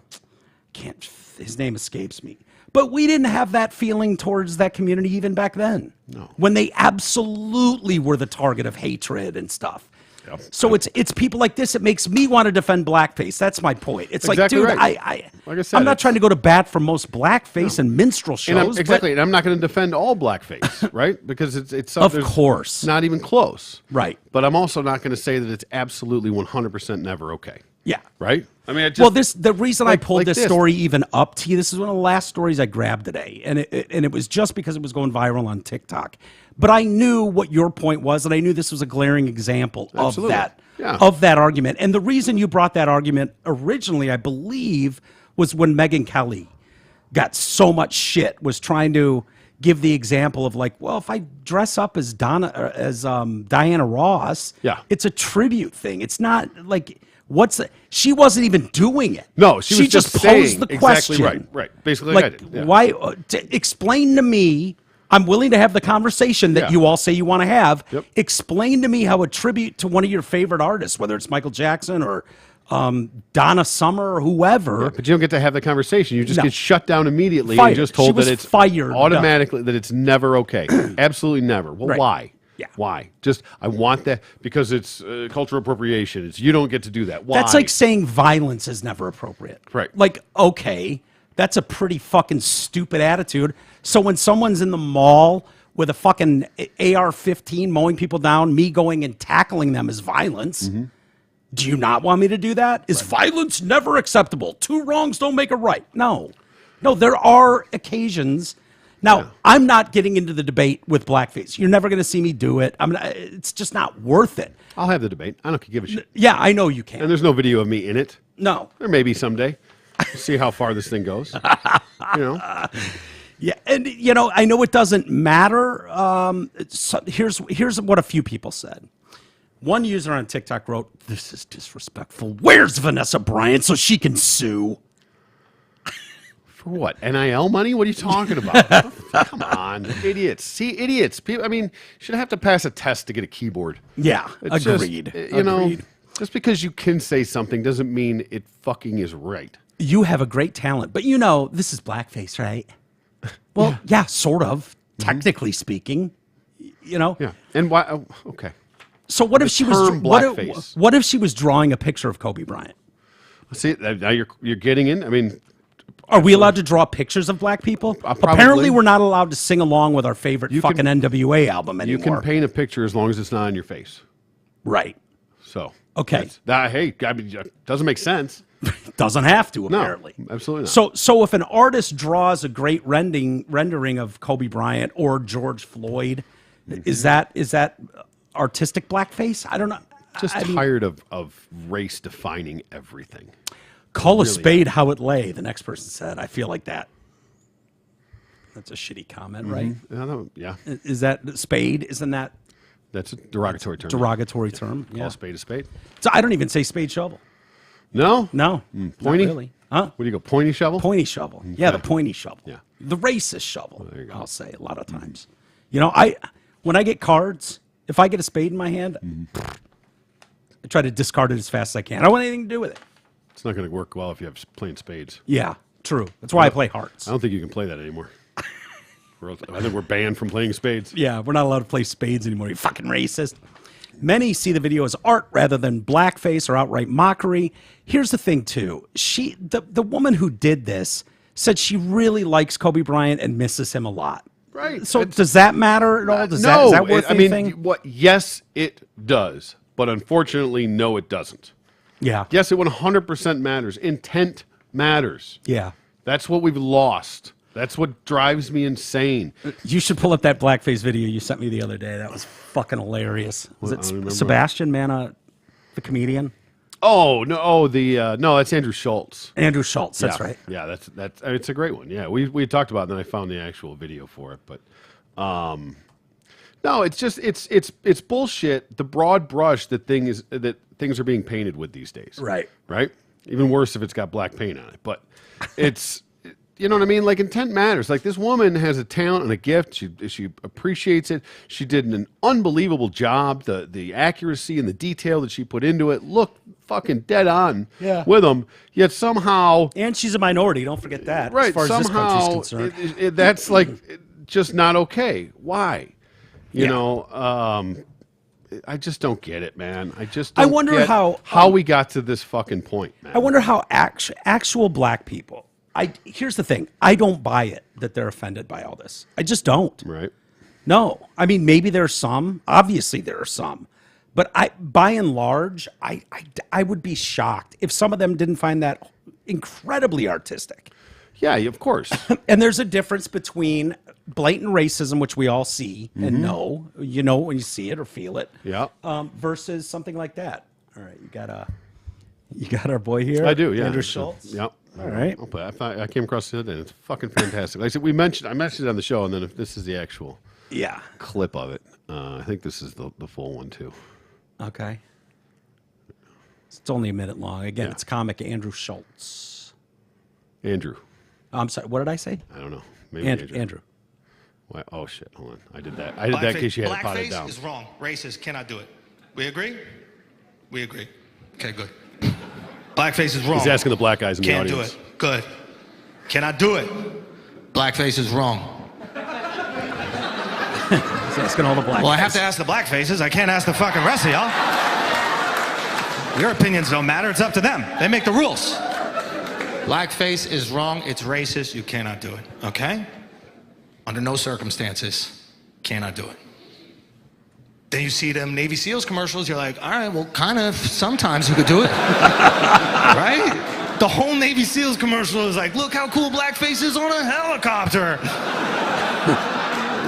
His name escapes me. But we didn't have that feeling towards that community even back then. No. When they absolutely were the target of hatred and stuff. Yep. So it's people like this. It makes me want to defend blackface. That's my point. It's Exactly like, dude, right. Like I said, I'm not it's- trying to go to bat for most blackface and minstrel shows. Exactly, and I'm not going to defend all blackface, right? Because it's Of there's course. not even close, Right. But I'm also not going to say that it's absolutely 100% never okay, Yeah. right? I mean, Well, the reason I pulled like this this. story even up to you, this is one of the last stories I grabbed today, and it was just because it was going viral on TikTok. But I knew what your point was, and I knew this was a glaring example Absolutely. of that argument. And the reason you brought that argument originally, I believe, was when Megyn Kelly got so much shit, was trying to give the example of like, well, if I dress up as Diana Ross, Yeah. it's a tribute thing. It's not like She wasn't even doing it. No, she was just posed saying the exactly question. right. Basically like I did. Yeah. Why? Explain to me. I'm willing to have the conversation that Yeah. you all say you want to have. Yep. Explain to me how a tribute to one of your favorite artists, whether it's Michael Jackson or Donna Summer or whoever. But you don't get to have the conversation. You just No. get shut down immediately Fired. and just She told was that it's fired. automatically that it's never okay. Absolutely never. Well, Right. why? Yeah. Why? Just I want that because it's cultural appropriation. It's you don't get to do that. Why? That's like saying violence is never appropriate. Right. Like, okay, that's a pretty fucking stupid attitude. So when someone's in the mall with a fucking AR-15 mowing people down, me going and tackling them is violence. Mm-hmm. Do you not want me to do that? Is violence never acceptable? Two wrongs don't make a right. No, there are occasions. Now, I'm not getting into the debate with blackface. You're never going to see me do it. It's just not worth it. I'll have the debate. I don't give a shit. Yeah, I know you can. And there's no video of me in it. No. There may be someday. We'll see how far this thing goes. You know. Yeah, and I know it doesn't matter. So here's what a few people said. One user on TikTok wrote, "This is disrespectful. Where's Vanessa Bryant so she can sue?" For what? NIL money? What are you talking about? Come on, idiots. See, idiots. People. I mean, you should have to pass a test to get a keyboard. Yeah, It's agreed. Just, you know, Agreed. just because you can say something doesn't mean it fucking is right. You have a great talent, but this is blackface, right? Well, yeah, sort of. Technically speaking, Yeah. And why? Oh, okay. So what if she was term blackface. what if she was drawing a picture of Kobe Bryant? See, now you're getting in. I mean, Are we allowed to draw pictures of black people? Probably. Apparently, we're not allowed to sing along with our favorite You fucking can- NWA album you anymore. can paint a picture as long as it's not on your face. Right. So Okay. hey, I mean, it doesn't make sense. Doesn't have to, No, apparently. absolutely not. So if an artist draws a great rendering of Kobe Bryant or George Floyd, is that artistic blackface? I don't know. Just I mean, tired of race defining everything. call a really spade how it lay, the next person said. I feel like that. That's a shitty comment, right? Yeah, Is that spade? Isn't that that's a derogatory term. derogatory term? Call Yeah. a spade a spade. So I don't even say spade shovel. No, No. Pointy? Not really. Huh? What do you go? Pointy shovel. Pointy shovel. Yeah, the pointy shovel. Yeah. The racist shovel. there you go. I'll say a lot of times. When I get cards, if I get a spade in my hand, I try to discard it as fast as I can. I don't want anything to do with it. It's not going to work well if you have playing spades. Yeah, true. That's why I play hearts. I don't think you can play that anymore. I think we're banned from playing spades. Yeah, we're not allowed to play spades anymore. You fucking racist. Many see the video as art rather than blackface or outright mockery. Here's the thing, too. The woman who did this said she really likes Kobe Bryant and misses him a lot. Right. So does that matter at all? Is that worth anything? Yes, it does. But unfortunately, no, it doesn't. Yeah. Yes, it 100% matters. Intent matters. Yeah. That's what we've lost. That's what drives me insane. You should pull up that blackface video you sent me the other day. That was fucking hilarious. Was I don't it remember. Sebastian Manna, the comedian? Oh no! Oh, no, that's Andrew Schultz. Andrew Schultz. That's Yeah. right. Yeah, that's it's a great one. Yeah, we talked about it, and then I found the actual video for it. But no, it's just it's bullshit. The broad brush that things are being painted with these days. Right. Right. Even worse if it's got black paint on it. But it's you know what I mean. Like intent matters. Like this woman has a talent and a gift. She appreciates it. She did an unbelievable job. The accuracy and the detail that she put into it looked fucking dead on. Yeah. With them. Yet somehow. And she's a minority. Don't forget that. Right. As far as this country's Somehow, concerned. that's like just not okay. Why? You Yeah. know, I just don't get it, man. I just don't I wonder get how we got to this fucking point, man. I wonder how actual black people. Here's the thing. I don't buy it that they're offended by all this. I just don't. Right. No. I mean, maybe there's some. Obviously, there are some. But by and large, I would be shocked if some of them didn't find that incredibly artistic. Yeah, of course. And there's a difference between blatant racism, which we all see and know, when you see it or feel it, Yeah. versus something like that. All right, you got our boy here. I do, yeah. Andrew Schultz. Yep. All right. I came across it and it's fucking fantastic. Like I said, I mentioned it on the show, and then if this is the actual Yeah. clip of it, I think this is the full one too. Okay. It's only a minute long. Again, Yeah. it's comic Andrew Schultz. Andrew. I'm sorry. What did I say? I don't know. Maybe Andrew. Why? Oh shit! Hold on. I did that. I did that in case you had it potted down. Blackface is wrong. Racist cannot do it. We agree? We agree. Okay, good. Blackface is wrong. He's asking the black guys in the Can't audience. do it. Good. Cannot do it. Blackface is wrong. He's asking all the black Well, I have guys. to ask the blackfaces. I can't ask the fucking rest of y'all. Your opinions don't matter. It's up to them. They make the rules. Blackface is wrong. It's racist. You cannot do it. Okay? Under no circumstances, cannot do it. Then you see them Navy SEALs commercials. You're like, all right, well, kind of. Sometimes you could do it, right? The whole Navy SEALs commercial is like, look how cool blackface is on a helicopter.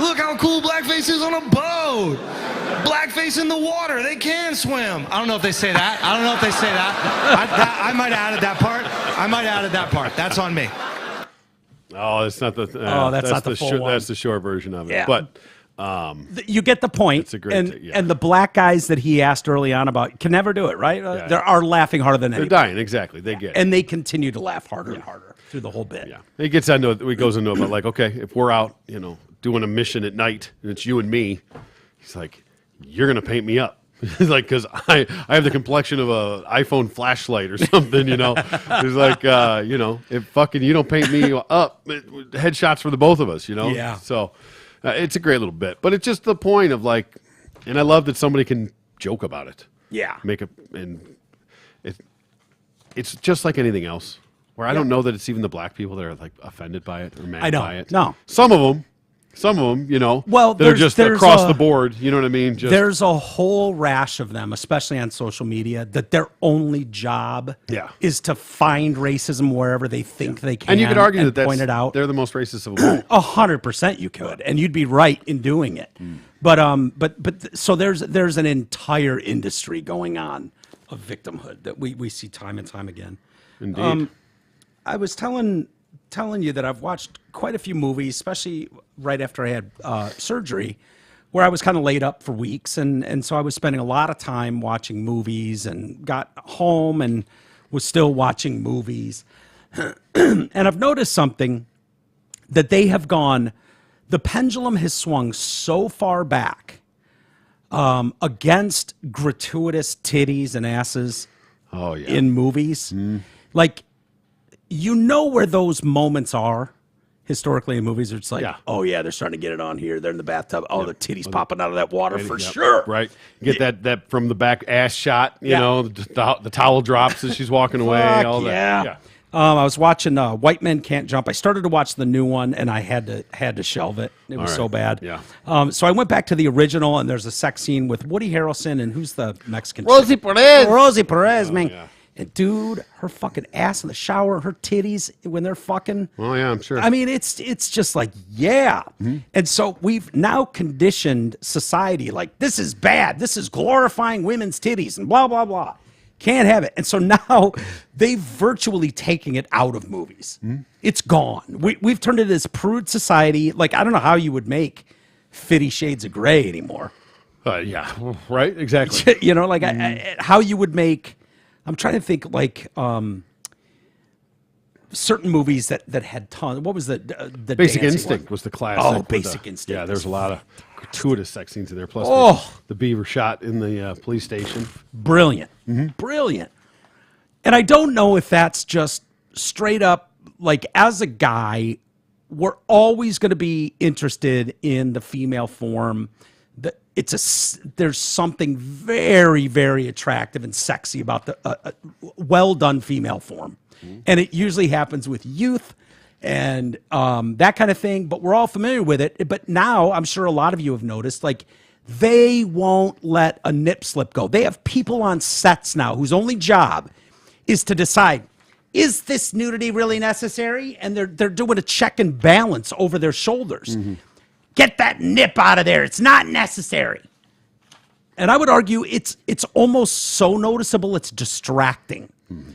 Look how cool blackface is on a boat. Blackface in the water. They can swim. I don't know if they say that. I might have added that part. That's on me. Oh, that's not the. That's not the full one. That's the short version of it. Yeah. But You get the point. It's a great and, t- yeah. and the black guys that he asked early on about can never do it, right? They are laughing harder than they're anybody. dying. Exactly. They get it. And they continue to laugh harder and harder through the whole bit. Yeah. He goes into about like, okay, if we're out, doing a mission at night and it's you and me, he's like, you're gonna paint me up. He's like, because I have the complexion of a iPhone flashlight or something, He's like, if fucking you don't paint me up, headshots for the both of us, Yeah. So it's a great little bit, but it's just the point of like, and I love that somebody can joke about it. Yeah. It's just like anything else. Where I don't know that it's even the black people that are like offended by it or mad I don't. by it. No. Some of them, Well, that are just there's across the board. You know what I mean? Just, There's a whole rash of them, especially on social media, that their only job is to find racism wherever they think they can. and you could argue that point it out. they're the most racist of them all. 100% you could, and you'd be right in doing it. But so there's an entire industry going on of victimhood that we see time and time again. Indeed. I was telling you that I've watched quite a few movies, especially right after I had surgery, where I was kind of laid up for weeks, and so I was spending a lot of time watching movies, and got home and was still watching movies, and I've noticed something that they have gone. The pendulum has swung so far back against gratuitous titties and asses Oh yeah. in movies, like. Where those moments are historically in movies. It's like, oh yeah, they're starting to get it on here. They're in the bathtub. Oh, the titties popping out of that water for sure. Right. You get that from the back ass shot. The towel drops as she's walking away. Fuck All that. yeah. I was watching White Men Can't Jump. I started to watch the new one, and I had to shelve it. It was so bad. Yeah. So I went back to the original, and there's a sex scene with Woody Harrelson and who's the Mexican? Rosie chick? Perez. Rosie Perez, man. yeah. And dude, her fucking ass in the shower, her titties when they're fucking. Oh yeah, I'm sure. I mean, it's just like, yeah. And so we've now conditioned society like, this is bad. This is glorifying women's titties and blah, blah, blah. Can't have it. And so now they've virtually taken it out of movies. It's gone. We've turned it as prude society. Like, I don't know how you would make 50 Shades of Grey anymore. Yeah. Right. Exactly. How you would make. I'm trying to think like certain movies that had tons. What was the Basic dancing Instinct one? was the classic. Oh, with Basic the- Instinct. Yeah, there's a lot of gratuitous sex scenes in there. Plus, the beaver shot in the police station. Brilliant. Brilliant. And I don't know if that's just straight up, like, as a guy, we're always going to be interested in the female form. There's something very, very attractive and sexy about the well done female form. And it usually happens with youth and that kind of thing, but we're all familiar with it. But now I'm sure a lot of you have noticed, like, they won't let a nip slip go. They have people on sets now whose only job is to decide, is this nudity really necessary? And they're doing a check and balance over their shoulders. Get that nip out of there. It's not necessary. And I would argue it's almost so noticeable it's distracting.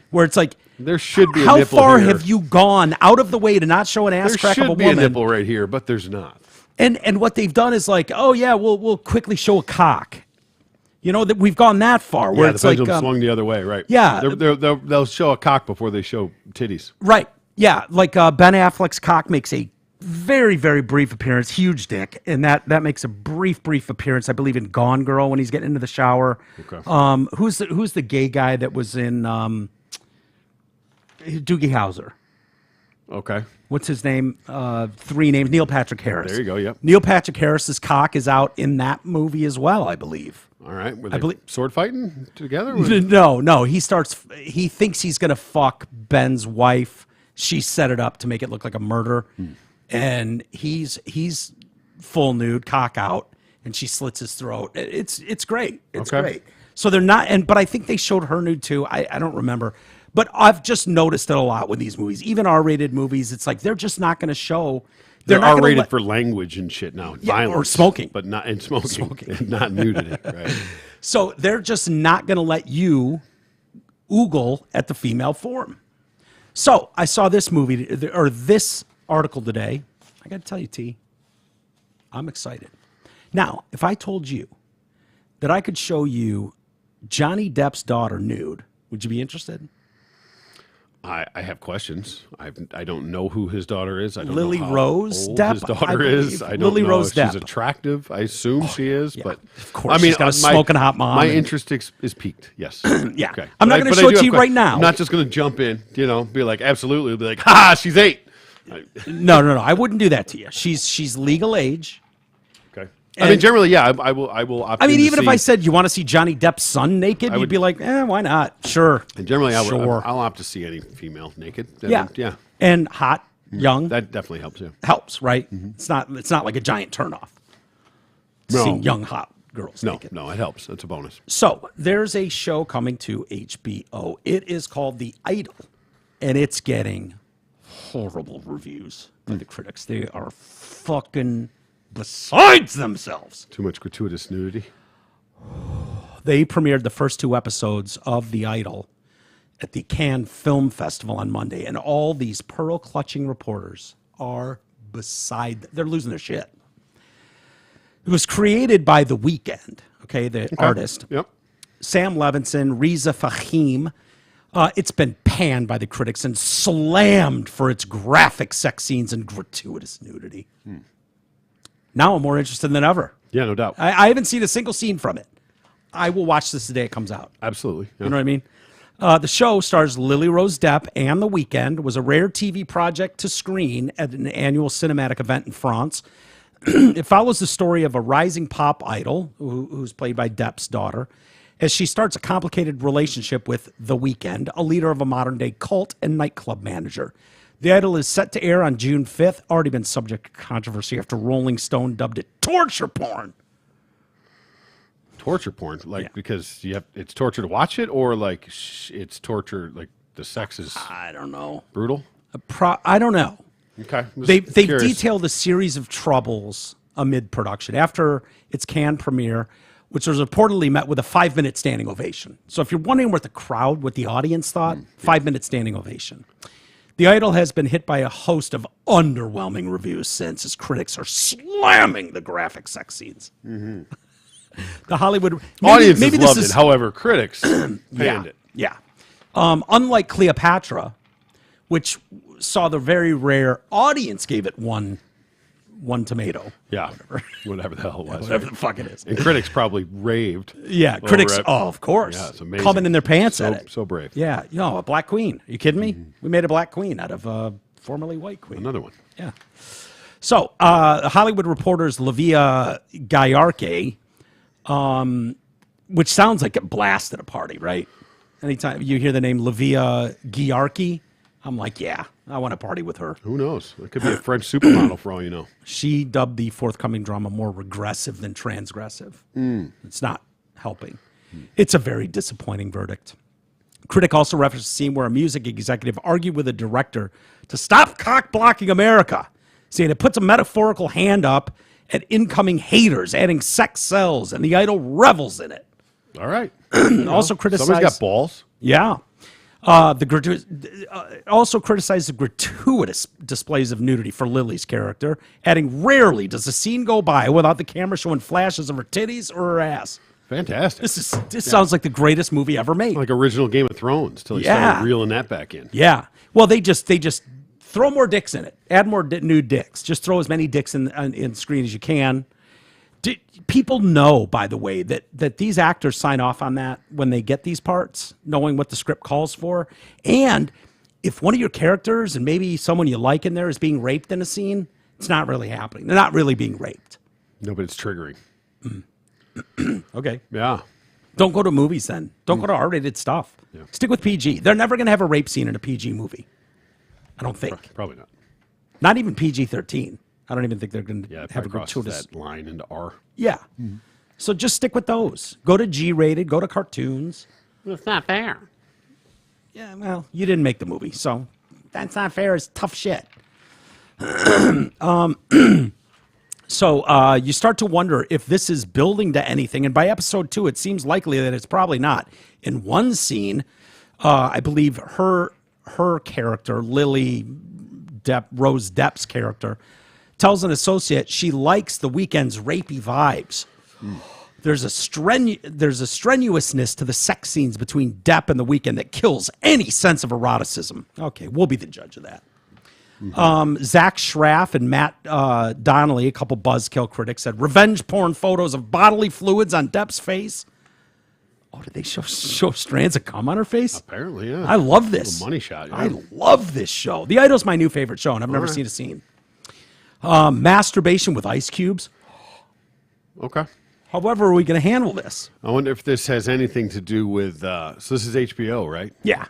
Where it's like, There should be a how nipple far here. have you gone out of the way to not show an ass There crack of a should be woman? a nipple right here, but there's not. And what they've done is like, oh yeah, we'll quickly show a cock. You know, that we've gone that far where Yeah, the it's like, pendulum swung the other way, right? yeah. They'll show a cock before they show titties. right. Yeah. Like Ben Affleck's cock makes a very, very brief appearance, huge dick. And that makes a brief appearance, I believe, in Gone Girl when he's getting into the shower. Okay. Who's the gay guy that was in Doogie Howser? Okay. What's his name? 3 names. Neil Patrick Harris. There you go, yep. Neil Patrick Harris's cock is out in that movie as well, I believe. All right. Were they believe- sword fighting together? No. He thinks he's going to fuck Ben's wife. She set it up to make it look like a murder. And he's full nude, cock out, and she slits his throat. It's great. It's Okay. great. So they're not, but I think they showed her nude too. I don't remember. But I've just noticed it a lot with these movies, even R-rated movies. It's like they're just not going to show. They're not gonna R-rated for language and shit now. Yeah, or Violence. smoking. But not in smoking. And not nudity, right? So they're just not going to let you oogle at the female form. So I saw this movie or this article today. I got to tell you, T, I'm excited. Now, if I told you that I could show you Johnny Depp's daughter nude, would you be interested? I have questions. I don't know who his daughter is. I don't Lily know how Rose old Depp, his I daughter believe. is. I don't Lily know Rose if she's Depp. attractive. I assume she is, yeah, but of course, she's got a smoking hot mom My and- interest is piqued. Yes. Yeah. Okay. I'm not But gonna but show do it to have you right now. I'm not just going to jump in. Be like absolutely. Be like, ha, she's 8. No. I wouldn't do that to you. She's legal age. Okay. And- generally, yeah, I will. Opt I mean, in to even if see- I said you want to see Johnny Depp's son naked, you'd would- be like, why not? Sure. And generally, Sure. I'll opt to see any female naked. Yeah. Yeah. And hot, young, That definitely helps. Yeah. helps, right? It's not like a giant turnoff. No. Seeing young, hot girls naked. No, it helps. It's a bonus. So there's a show coming to HBO. It is called The Idol, and it's getting horrible reviews by the critics. They are fucking besides themselves. Too much gratuitous nudity. They premiered the first 2 episodes of The Idol at the Cannes Film Festival on Monday, and all these pearl-clutching reporters are they're losing their shit. It was created by The Weeknd, the artist. Yep. Sam Levinson, Reza Fahim. It's been panned by the critics and slammed for its graphic sex scenes and gratuitous nudity. Now I'm more interested than ever. Yeah, no doubt. I haven't seen a single scene from it. I will watch this the day it comes out. Absolutely. Yeah. You know what I mean? The show stars Lily Rose Depp and The Weeknd, was a rare TV project to screen at an annual cinematic event in France. It follows the story of a rising pop idol, who's played by Depp's daughter, as she starts a complicated relationship with The Weeknd, a leader of a modern-day cult and nightclub manager. The Idol is set to air on June 5th, already been subject to controversy after Rolling Stone dubbed it torture porn. Torture porn, because it's torture to watch it, or it's torture, like the sex is I don't know. brutal. I don't know. Okay, They've curious. detailed a series of troubles amid production after its Cannes premiere, which was reportedly met with a 5-minute standing ovation. So if you're wondering what the audience thought, 5-minute standing ovation. The Idol has been hit by a host of underwhelming reviews since, as critics are slamming the graphic sex scenes. The Hollywood Audiences maybe loved this it. However, critics panned it. Yeah. Unlike Cleopatra, which saw the very rare audience gave it one tomato. Yeah, whatever the hell it was. Whatever the fuck it is. And critics probably raved. Yeah, over critics. it. Oh, of course. Yeah, it's amazing. Coming in their pants at it. So brave. Yeah, a black queen. Are you kidding me? We made a black queen out of a formerly white queen. Another one. Yeah. So, Hollywood Reporter's Livia Gayarke, which sounds like a blast at a party, right? Anytime you hear the name Livia Gayarke, I'm like, yeah, I want to party with her. Who knows? It could be a French supermodel for all you know. She dubbed the forthcoming drama more regressive than transgressive. It's not helping. It's a very disappointing verdict. Critic also referenced a scene where a music executive argued with a director to stop cock-blocking America, saying it puts a metaphorical hand up at incoming haters, adding sex sells, and the Idol revels in it. All right. Also criticized... Somebody's got balls. Yeah. Also criticized the gratuitous displays of nudity for Lily's character, adding, rarely does a scene go by without the camera showing flashes of her titties or her ass. Fantastic. This sounds like the greatest movie ever made. Like original Game of Thrones till they Yeah. started reeling that back in. Yeah. Well, they just throw more dicks in it. Add more new dicks. Just throw as many dicks in screen as you can. People know, by the way, that these actors sign off on that when they get these parts, knowing what the script calls for. And if one of your characters and maybe someone you like in there is being raped in a scene, it's not really happening. They're not really being raped. No, but it's triggering. Okay. Yeah. Don't go to movies then. Don't go to R-rated stuff. Yeah. Stick with PG. They're never going to have a rape scene in a PG movie. I don't think. Probably not. Not even PG-13. I don't even think they're going Yeah, to have a cross gratuitous. that line into R. Yeah. So just stick with those. Go to G-rated. Go to cartoons. It's not fair. Yeah, well, you didn't make the movie, so that's not fair. It's tough shit. So you start to wonder if this is building to anything. And by episode 2, it seems likely that it's probably not. In one scene, I believe her character, Rose Depp's character, tells an associate she likes the Weeknd's rapey vibes. There's a strenuousness to the sex scenes between Depp and the Weeknd that kills any sense of eroticism. Okay, we'll be the judge of that. Zach Schraff and Matt Donnelly, a couple buzzkill critics, said revenge porn photos of bodily fluids on Depp's face. Oh, did they show strands of cum on her face? Apparently, yeah. I love this. Little money shot. Yeah. I love this show. The Idol's my new favorite show, and I've never seen a scene. Masturbation with ice cubes. Okay. However, are we going to handle this? I wonder if this has anything to do with. So this is HBO, right? Yeah.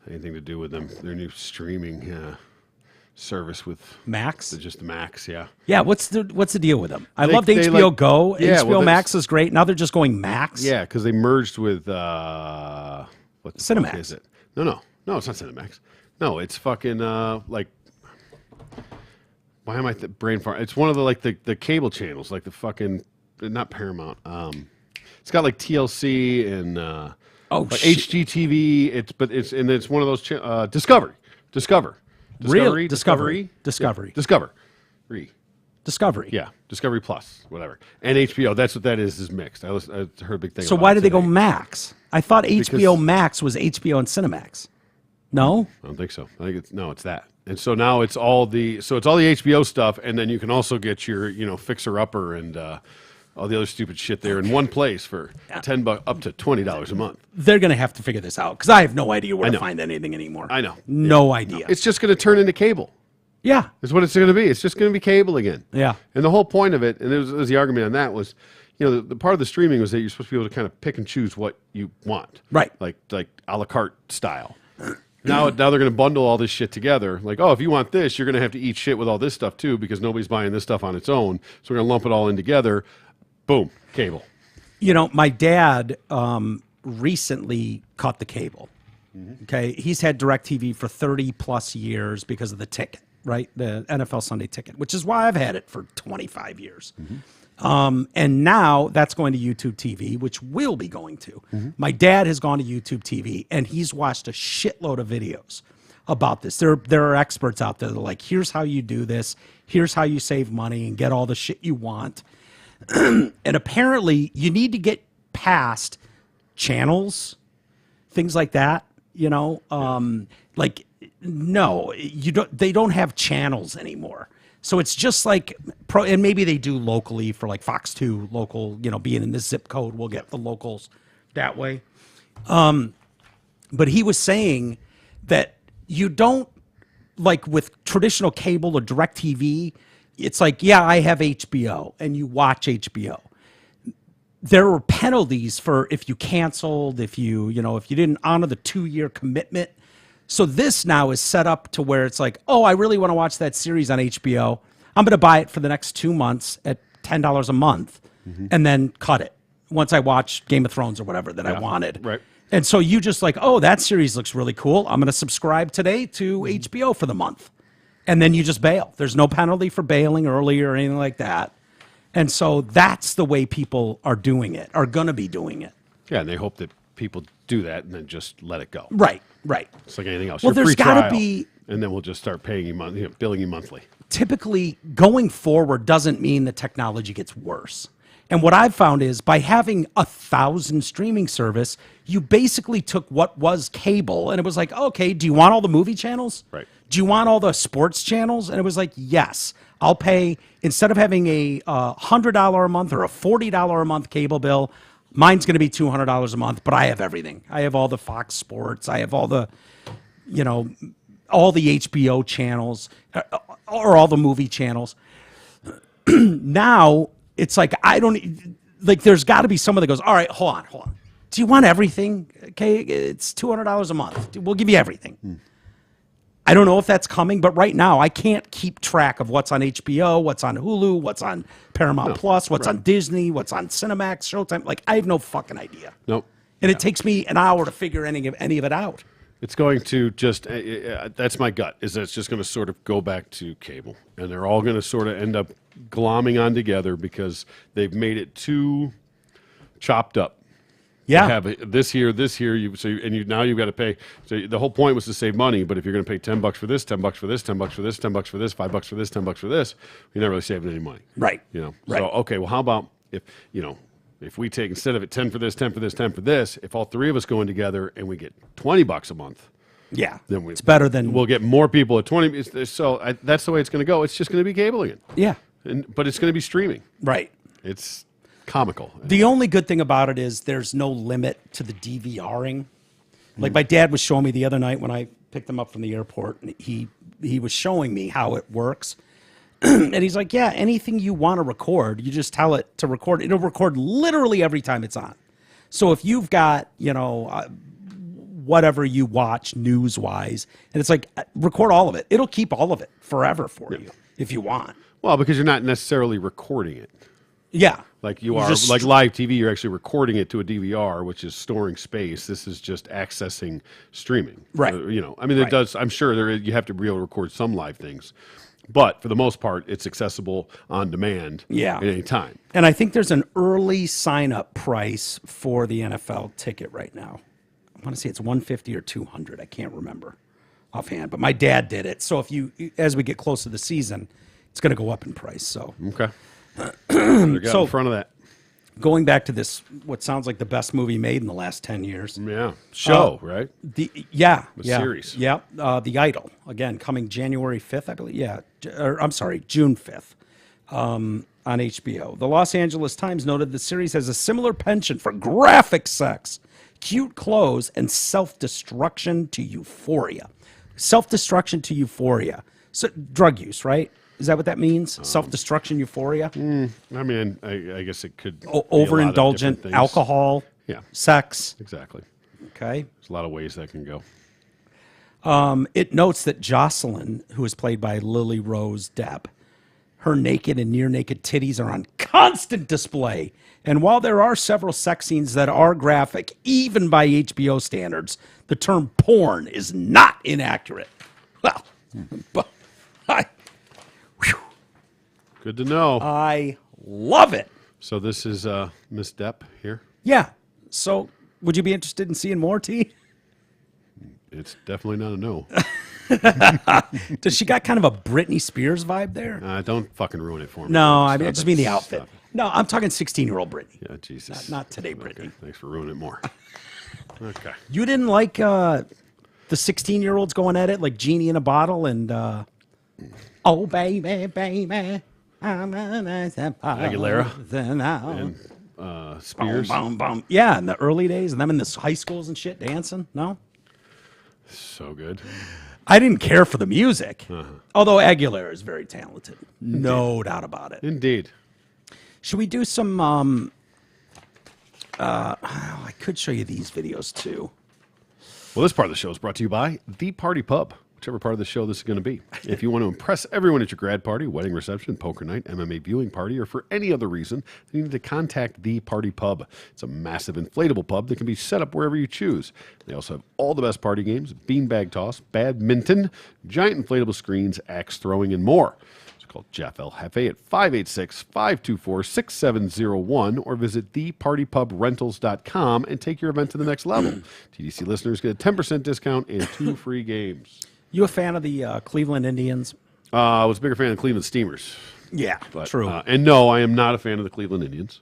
Anything to do with their new streaming service with Max? just Max? Yeah. Yeah, what's the deal with them? I They- loved they HBO like- Go. Yeah, HBO well, Max is great. Now they're just going Max. Yeah, because they merged with what the Cinemax. fuck is it? No, it's not Cinemax. No, it's fucking like. Why am I brain fart? It's one of the cable channels, like the fucking not Paramount. It's got like TLC and like HGTV. It's one of those Discover. Discovery. Discovery. Yeah, Discovery Plus, whatever, and HBO. That's what that is mixed. I heard a big thing. So about why it did they go today. Max? I thought HBO Max was HBO and Cinemax. No? I don't think so. I think it's that. And so now it's all the HBO stuff, and then you can also get your Fixer Upper and all the other stupid shit there in one place for $10 up to $20 a month. They're going to have to figure this out because I have no idea where to find anything anymore. I know. No idea. It's just going to turn into cable. Yeah. Is what it's going to be. It's just going to be cable again. Yeah. And the whole point of it, and there was the argument on that was, the part of the streaming was that you're supposed to be able to kind of pick and choose what you want. Right. Like a la carte style. Now they're going to bundle all this shit together. Like, oh, if you want this, you're going to have to eat shit with all this stuff too because nobody's buying this stuff on its own. So we're going to lump it all in together. Boom, cable. My dad recently cut the cable. Okay. He's had DirecTV for 30 plus years because of the ticket, right? The NFL Sunday ticket, which is why I've had it for 25 years. And now that's going to YouTube TV, which we'll be going to. My dad has gone to YouTube TV and he's watched a shitload of videos about this. There are experts out there that are like, here's how you do this. Here's how you save money and get all the shit you want. And apparently you need to get past channels, things like that, like, no, they don't have channels anymore. So it's just like, and maybe they do locally for like Fox 2 local, being in this zip code, we'll get the locals that way. But he was saying that you don't, like with traditional cable or DirecTV, it's like, yeah, I have HBO and you watch HBO. There were penalties for if you canceled, if you didn't honor the 2-year commitment. So this now is set up to where it's like, oh, I really want to watch that series on HBO. I'm going to buy it for the next 2 months at $10 a month and then cut it once I watch Game of Thrones or whatever that I wanted. Right. And so you just like, oh, that series looks really cool. I'm going to subscribe today to HBO for the month. And then you just bail. There's no penalty for bailing early or anything like that. And so that's the way people are doing it, are going to be doing it. Yeah, and they hope that people do that and then just let it go. Right. It's like anything else. Well, Your there's free got to trial, be... and then we'll just start paying you billing you monthly. Typically, going forward doesn't mean the technology gets worse. And what I've found is by having 1,000 streaming service, you basically took what was cable and it was like, okay, do you want all the movie channels? Right. Do you want all the sports channels? And it was like, yes, I'll pay, instead of having a $100 a month or a $40 a month cable bill, mine's going to be $200 a month, but I have everything. I have all the Fox Sports. I have all the, all the HBO channels or all the movie channels. Now, it's like, there's got to be someone that goes, all right, hold on. Do you want everything? Okay, it's $200 a month. We'll give you everything. I don't know if that's coming, but right now I can't keep track of what's on HBO, what's on Hulu, what's on Paramount Plus, what's on Disney, what's on Cinemax, Showtime. Like, I have no fucking idea. Nope. And it takes me an hour to figure any of it out. It's going to just, that's my gut, is that it's just going to sort of go back to cable. And they're all going to sort of end up glomming on together because they've made it too chopped up. Yeah. You have this here, now you've got to pay. So the whole point was to save money, but if you're going to pay $10 for this, $10 for this, $10 for this, $10 for this, $5 for this, $10 for this, you're not really saving any money. Right. So, okay, well, how about if we take, instead of it 10 for this, 10 for this, 10 for this, if all three of us go in together and we get $20 a month, yeah, then it's better than we'll get more people at 20. So that's the way it's going to go. It's just going to be cable again. Yeah, but it's going to be streaming. Right. It's comical. The only good thing about it is there's no limit to the DVRing. Like my dad was showing me the other night when I picked him up from the airport, and he was showing me how it works. And he's like, yeah, anything you want to record, you just tell it to record. It'll record literally every time it's on. So if you've got, whatever you watch news-wise, and it's like, record all of it. It'll keep all of it forever for you if you want. Well, because you're not necessarily recording it. Yeah. Like you are, like live TV, you're actually recording it to a DVR, which is storing space. This is just accessing streaming. Right. It does, I'm sure you have to be able to record some live things. But for the most part, it's accessible on demand at any time. And I think there's an early sign-up price for the NFL ticket right now. I want to say it's $150 or $200. I can't remember offhand. But my dad did it. So as we get close to the season, it's going to go up in price. So okay, in front of that. Going back to this, what sounds like the best movie made in the last 10 years. Yeah, right? The series. Yeah, The Idol, again, coming January 5th, I believe. Yeah, June 5th on HBO. The Los Angeles Times noted the series has a similar penchant for graphic sex, cute clothes, and self-destruction to Euphoria. Self-destruction to Euphoria. So, drug use, right? Is that what that means? Self-destruction, euphoria? I guess it could be overindulgent, alcohol, sex. Exactly. Okay. There's a lot of ways that can go. It notes that Jocelyn, who is played by Lily Rose Depp, her naked and near-naked titties are on constant display. And while there are several sex scenes that are graphic, even by HBO standards, the term porn is not inaccurate. Well, but good to know. I love it. So this is Miss Depp here? Yeah. So would you be interested in seeing more, T? It's definitely not a no. Does she got kind of a Britney Spears vibe there? Don't fucking ruin it for me. No, I just mean the outfit. No, I'm talking 16-year-old Britney. Yeah, Jesus. Not today, Britney. Okay. Thanks for ruining it more. Okay. You didn't like the 16-year-olds going at it like Genie in a bottle and oh, baby, baby. Aguilera and Spears. Boom, boom, boom. Yeah, in the early days, and them in the high schools and shit dancing. No? So good. I didn't care for the music, although Aguilera is very talented. No doubt about it. Indeed. Should we do some... I could show you these videos, too. Well, this part of the show is brought to you by The Party Pub, whichever part of the show this is going to be. If you want to impress everyone at your grad party, wedding reception, poker night, MMA viewing party, or for any other reason, then you need to contact The Party Pub. It's a massive inflatable pub that can be set up wherever you choose. They also have all the best party games, beanbag toss, badminton, giant inflatable screens, axe throwing, and more. Call Jeff El Jefe at 586-524-6701 or visit thepartypubrentals.com and take your event to the next level. TDC listeners get a 10% discount and 2 free games. You a fan of the Cleveland Indians? I was a bigger fan of the Cleveland Steamers. Yeah, But, true. And no, I am not a fan of the Cleveland Indians.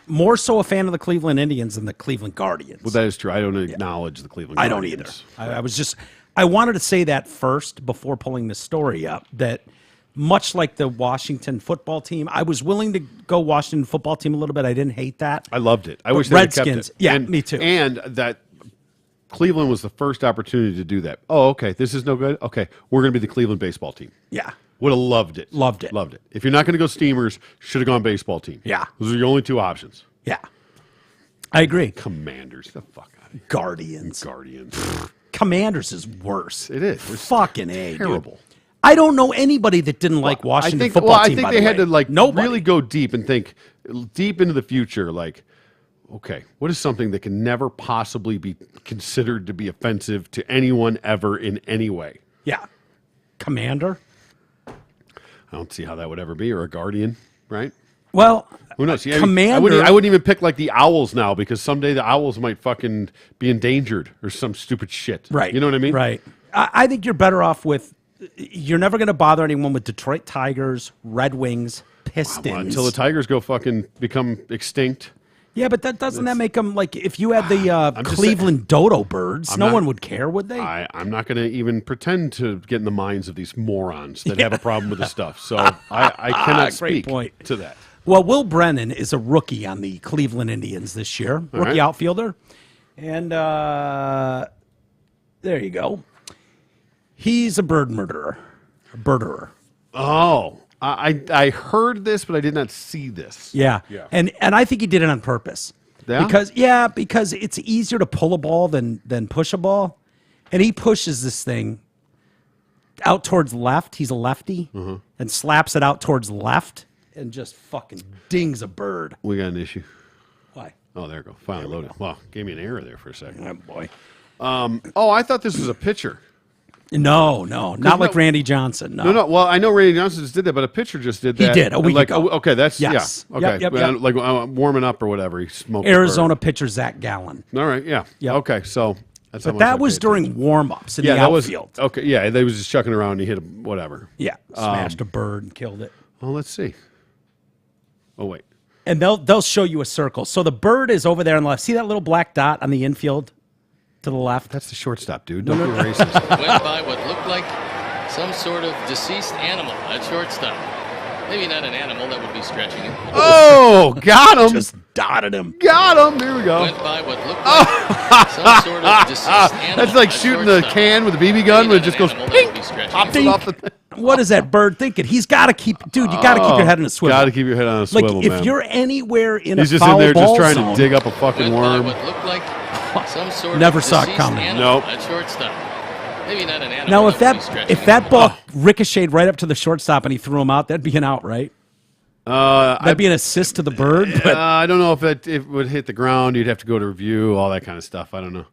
More so a fan of the Cleveland Indians than the Cleveland Guardians. Well, that is true. I don't acknowledge the Cleveland I Guardians. don't either. I wanted to say that first before pulling the story up, that much like the Washington football team, I was willing to go Washington football team a little bit. I didn't hate that. I loved it. I wish Redskins, they had kept it. yeah, me too. And that Cleveland was the first opportunity to do that. Oh, okay, this is no good. Okay, we're going to be the Cleveland baseball team. Yeah. Would have loved it. Loved it. Loved it. If you're not going to go Steamers, should have gone baseball team. Yeah. Those are your only two options. Yeah. I agree. Commanders, the fuck out of here. Guardians. Guardians. Commanders is worse. It is. Fucking A, terrible. dude. I don't know anybody that didn't like Washington football I team. think by they the had way. to like Nobody. really go deep and think deep into the future. Like, okay, what is something that can never possibly be considered to be offensive to anyone ever in any way? Yeah. Commander? I don't see how that would ever be, or a guardian, right? Well, Who knows? Yeah, Commander. I wouldn't even pick like the Owls now because someday the Owls might fucking be endangered or some stupid shit. Right. You know what I mean? Right. I think you're better off with. You're never going to bother anyone with Detroit Tigers, Red Wings, Pistons. Well, until the Tigers go fucking become extinct. Yeah, but doesn't that make them like if you had the Cleveland Dodo Birds, no one would care, would they? I'm not going to even pretend to get in the minds of these morons that have a problem with this stuff. So I cannot Great speak point. to that. Well, Will Brennan is a rookie on the Cleveland Indians this year, rookie right. outfielder. And there you go. He's a bird murderer, a birderer. Oh, I heard this, but I did not see this. Yeah. And I think he did it on purpose. Yeah? Because it's easier to pull a ball than push a ball. And he pushes this thing out towards left. He's a lefty. And slaps it out towards left and just fucking dings a bird. We got an issue. Why? Oh, there we go. Finally loaded. Wow, gave me an error there for a second. Oh, boy. Oh, I thought this was a pitcher. No, not like Randy Johnson. No. Well, I know Randy Johnson just did that, but a pitcher just did that. He did a week like, ago. Okay, that's Yes. yeah. Okay, Yep. like warming up or whatever. He smoked a Arizona pitcher Zach Gallen. bird. All right, yeah. Yep. Okay, so that's But that was during warm-ups in the that was outfield. okay. Yeah, they was just chucking around and he hit a whatever. Yeah, smashed a bird and killed it. Oh, let's see. Oh wait. And they'll show you a circle. So the bird is over there on the left. See that little black dot on the infield to the left? That's the shortstop, dude. Don't be racist. Went by what looked like some sort of deceased animal at shortstop. Maybe not an animal, that would be stretching it. Oh, got him. Just dotted him. Got him. There we go. Went by what looked like some sort of deceased animal. That's like at shooting a shortstop. can with a BB gun Maybe when it just not goes an animal, that pink. would be stretching Pops it. it off the What is that bird thinking? He's got to keep, dude. You got to keep your head in a swivel. Got to keep your head on a like swivel, if man. you're anywhere in He's a just foul in there just ball trying zone, to dig up a fucking Went by worm. what looked like some sort Never of saw it deceased coming. animal Nope. at shortstop. Maybe not an animal. Now, if that would be stretching that it. ball ricocheted right up to the shortstop and he threw him out, that'd be an out, right? That'd be an assist to the bird. But I don't know if it would hit the ground. You'd have to go to review, all that kind of stuff. I don't know.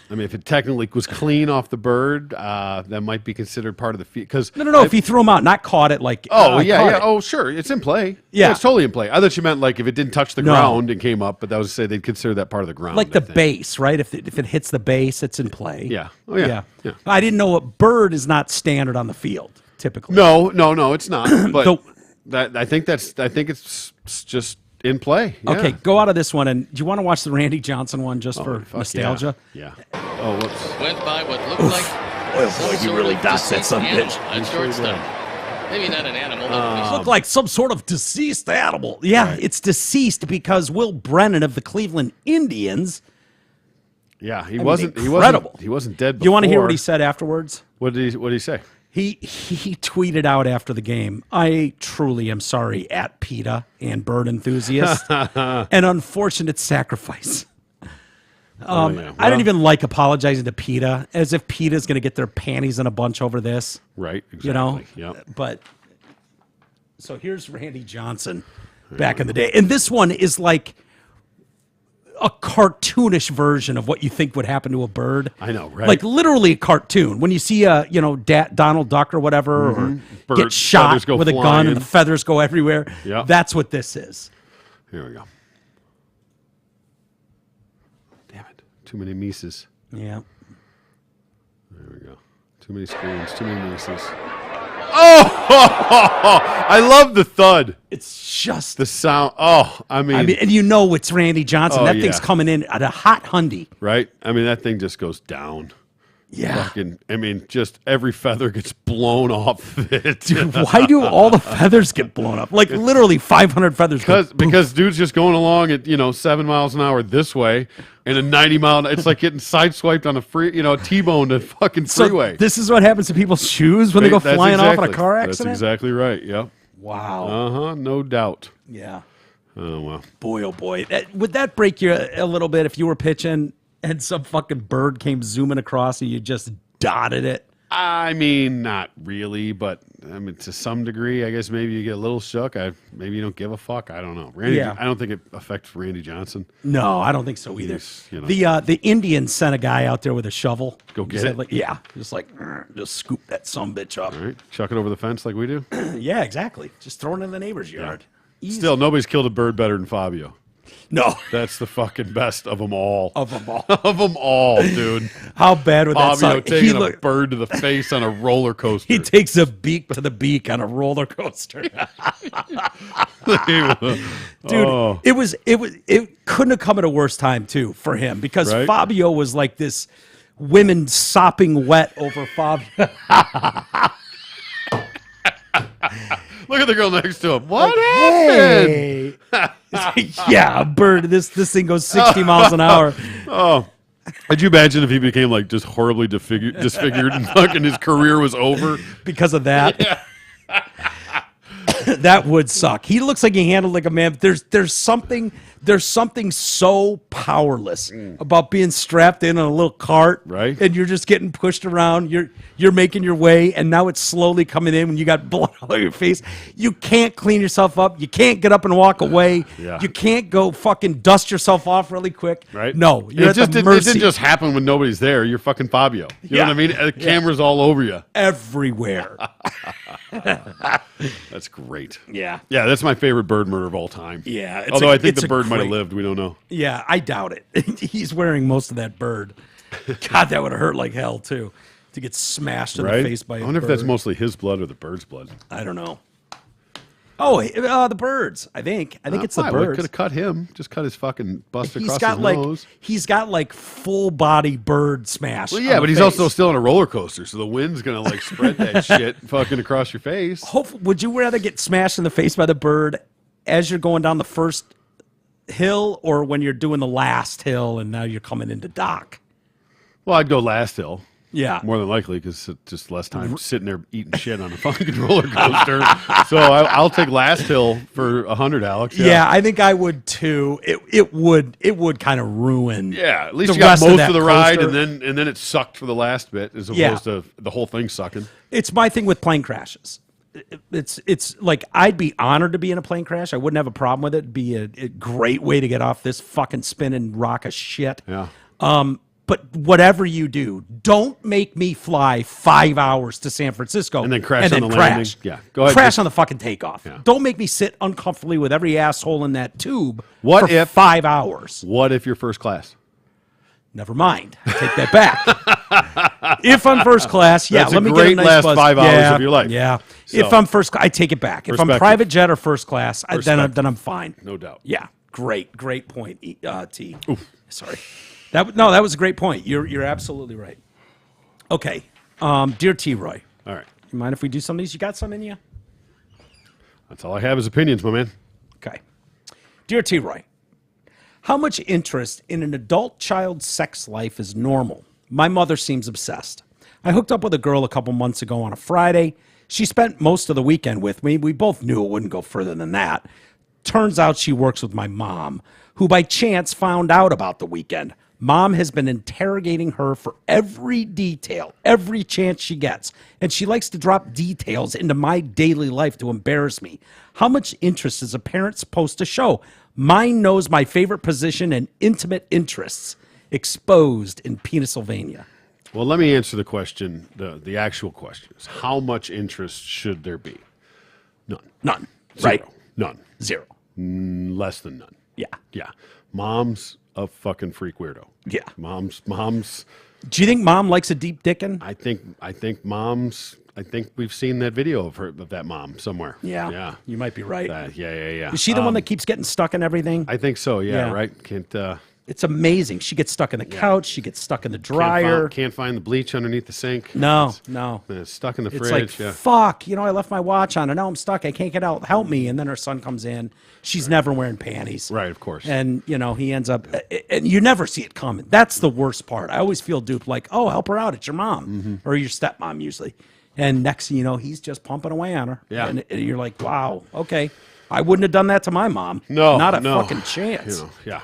I mean, if it technically was clean off the bird, that might be considered part of the field. Because no. If he threw him out, not caught it, like oh I yeah, caught yeah. it. Oh sure, it's in play. Yeah. It's totally in play. I thought you meant like if it didn't touch the No. ground and came up, but that was to say they'd consider that part of the ground. like I the think. base, right? If it hits the base, it's in play. Yeah. Oh yeah. Yeah. I didn't know a bird is not standard on the field typically. No, it's not. But The- I think it's just in play. Yeah. Okay, go out of this one, and do you want to watch the Randy Johnson one just for Fuck nostalgia? Yeah. Oh, whoops. Went by what looked like Boy, some he sort really of dots that deceased son of a animal bitch. at shortstop. Maybe not an animal. That would be Looked like some sort of deceased animal. Yeah, it's deceased because Will Brennan of the Cleveland Indians. Yeah, he mean, wasn't incredible. he wasn't dead before. You want to hear what he said afterwards? What did he say? He tweeted out after the game, "I truly am sorry at PETA and bird enthusiast. An unfortunate sacrifice." Oh, yeah. I don't even like apologizing to PETA, as if PETA is going to get their panties in a bunch over this. Right, exactly. You know? Yep. But so here's Randy Johnson back in the day. And this one is like a cartoonish version of what you think would happen to a bird. I know, right? Like literally a cartoon. When you see a, Donald Duck or whatever, or Bird- get shot feathers go with a gun flying. and the feathers go everywhere. Yep. That's what this is. Here we go. Damn it. Too many Mises. Yeah. There we go. Too many screens, too many Mises. I love the thud. It's just The sound. Oh, I mean, and you know it's Randy Johnson. Oh, That thing's yeah. coming in at a hot hundy. right? I mean, that thing just goes down. Yeah. Fucking, I mean, just every feather gets blown off of it. Dude, why do all the feathers get blown up? Like literally 500 feathers. Because dude's just going along at 7 miles an hour this way, and a 90 mile. It's like getting sideswiped on a T-boned a fucking So freeway. this is what happens to people's shoes when they go That's flying off in a exactly- car accident. That's exactly right. Yep. Wow. No doubt. Yeah. Oh well. Boy, oh boy. Would that break you a little bit if you were pitching and some fucking bird came zooming across and you just dotted it? I mean, not really, but I mean, to some degree, I guess maybe you get a little shook. Maybe you don't give a fuck. I don't know. Yeah. I don't think it affects Randy Johnson. No, I don't think so either. He's, you know. The Indians sent a guy out there with a shovel. Go get Said, it? like, yeah, just like just scoop that sumbitch up. All right, chuck it over the fence like we do. Yeah, exactly. Just throw it in the neighbor's yard. Easy. Still, nobody's killed a bird better than Fabio. No. That's the fucking best of them all. Of them all. Of them all, dude. How bad would that Fabio suck? taking a bird to the face on a roller coaster. He takes a beak to the beak on a roller coaster. Dude, Oh. it couldn't have come at a worse time too for him because Right? Fabio was like this women sopping wet over Fabio. Look at the girl next to him. What happened? Hey. Yeah, a bird. This thing goes 60 miles an hour. Oh. Could you imagine if he became like just horribly disfigured and fucking his career was over? Because of that. That would suck. He looks like he handled like a man. There's something so powerless about being strapped in on a little cart, Right. And you're just getting pushed around. You're making your way, and now it's slowly coming in. When you got blood all over your face, you can't clean yourself up. You can't get up and walk away. Yeah. You can't go fucking dust yourself off really quick. Right? No, you're at the it mercy. didn't just happen when nobody's there. You're fucking Fabio. You know what I mean? The camera's all over you. everywhere. That's great. Yeah. Yeah, that's my favorite bird murder of all time. Yeah, it's Although a- I think it's the a bird might have great- lived. We don't know. Yeah, I doubt it. He's wearing most of that bird. God, that would have hurt like hell too, to get smashed in Right? the face by a I wonder bird. if that's mostly his blood or the bird's blood. I don't know. Oh, the birds. I think it's the Could birds. have cut him. Just cut his fucking bust He's across got his like nose. full body bird smash. Well, on yeah, the but he's face. also still on a roller coaster, so the wind's gonna like spread that shit fucking across your face. Would you rather get smashed in the face by the bird as you're going down the first hill, or when you're doing the last hill and now you're coming into dock? Well, I'd go last hill. Yeah. More than likely, because it's just less time sitting there eating shit on a fucking roller coaster. So I'll take last hill for 100, Alex. Yeah, I think I would too. It would kind of ruin. Yeah, at least the you got rest most that of the ride, coaster. and then it sucked for the last bit, as opposed Yeah. to the whole thing sucking. It's my thing with plane crashes. It's like I'd be honored to be in a plane crash. I wouldn't have a problem with it. It'd be a great way to get off this fucking spinning rock of shit. Yeah. But whatever you do, don't make me fly 5 hours to San Francisco And then crash on the landing. Yeah, go ahead. Crash on the fucking takeoff. Yeah. Don't make me sit uncomfortably with every asshole in that tube What for if- 5 hours. What if you're first class? Never mind. I take that back. If I'm first class, yeah, That's a let me get great a nice last buzz. 5 hours Yeah, of your life. Yeah. So- If I'm first, I take it back. If I'm Perspective. private jet or first class, then I'm fine. No doubt. Yeah, great point, T. Sorry, that was a great point. You're absolutely right. Okay, dear T. Roy, All right. you mind if we do some of these? You got some in you? That's all I have is opinions, my man. Okay, dear T. Roy, how much interest in an adult child's sex life is normal? My mother seems obsessed. I hooked up with a girl a couple months ago on a Friday. She spent most of the weekend with me. We both knew it wouldn't go further than that. Turns out she works with my mom, who by chance found out about the weekend. Mom has been interrogating her for every detail, every chance she gets, and she likes to drop details into my daily life to embarrass me. How much interest is a parent supposed to show? Mine knows my favorite position and intimate interests exposed in Pennsylvania. Well, let me answer the question. The actual question is, how much interest should there be? None. None. Zero. Right? None. Zero. Less than none. Yeah. Yeah. Mom's a fucking freak weirdo. Yeah. Mom's. Do you think mom likes a deep dickin'? I think mom's I think we've seen that video of that mom somewhere. Yeah. Yeah. You might be right. Yeah. Is she the one that keeps getting stuck in everything? I think so. Yeah. Yeah. Right. Can't. It's amazing. She gets stuck in the couch. She gets stuck in the dryer. Can't find the bleach underneath the sink. No. It's stuck in the It's fridge. like, fuck, I left my watch on and now I'm stuck. I can't get out. Help me. And then her son comes in. She's never wearing panties. Right, of course. And, he ends up, and you never see it coming. That's the worst part. I always feel duped like, oh, help her out. It's your mom or your stepmom usually. And next thing you know, he's just pumping away on her. Yeah. And you're like, wow, okay. I wouldn't have done that to my mom. No. Not a fucking chance. Yeah.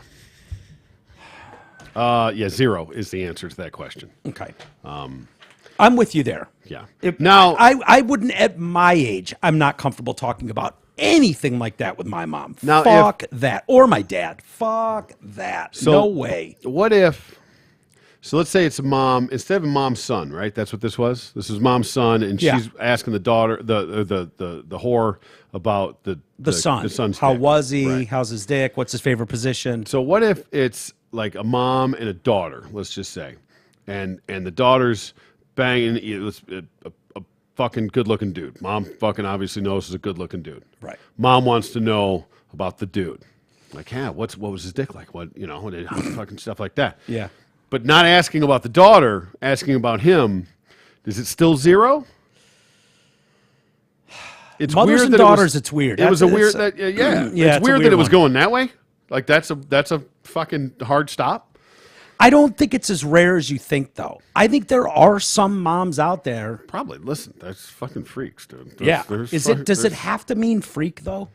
Zero is the answer to that question. Okay. I'm with you there. Yeah. Now, I wouldn't, at my age, I'm not comfortable talking about anything like that with my mom. Now, Fuck that. Or my dad. Fuck that. So no way. What if? So let's say it's a mom instead of a mom's son, right? That's what this was. This is mom's son, and Yeah. she's asking the daughter, the whore, about the son. The son's How dick. was he? Right. How's his dick? What's his favorite position? So what if it's like a mom and a daughter? Let's just say, and the daughter's banging a fucking good-looking dude. Mom fucking obviously knows he's a good-looking dude. Right. Mom wants to know about the dude. Like, yeah, what was his dick like? What fucking stuff like that. Yeah. But not asking about the daughter, asking about him. Is it still zero? It's Mothers weird and that daughters, it was, it's weird. It was a That's- weird, it's- yeah. Yeah, It's it's a weird that weird it was one. going that way. Like that's a fucking hard stop. I don't think it's as rare as you think, though. I think there are some moms out there. Probably. Listen, that's fucking freaks, dude. Does it have to mean freak, though?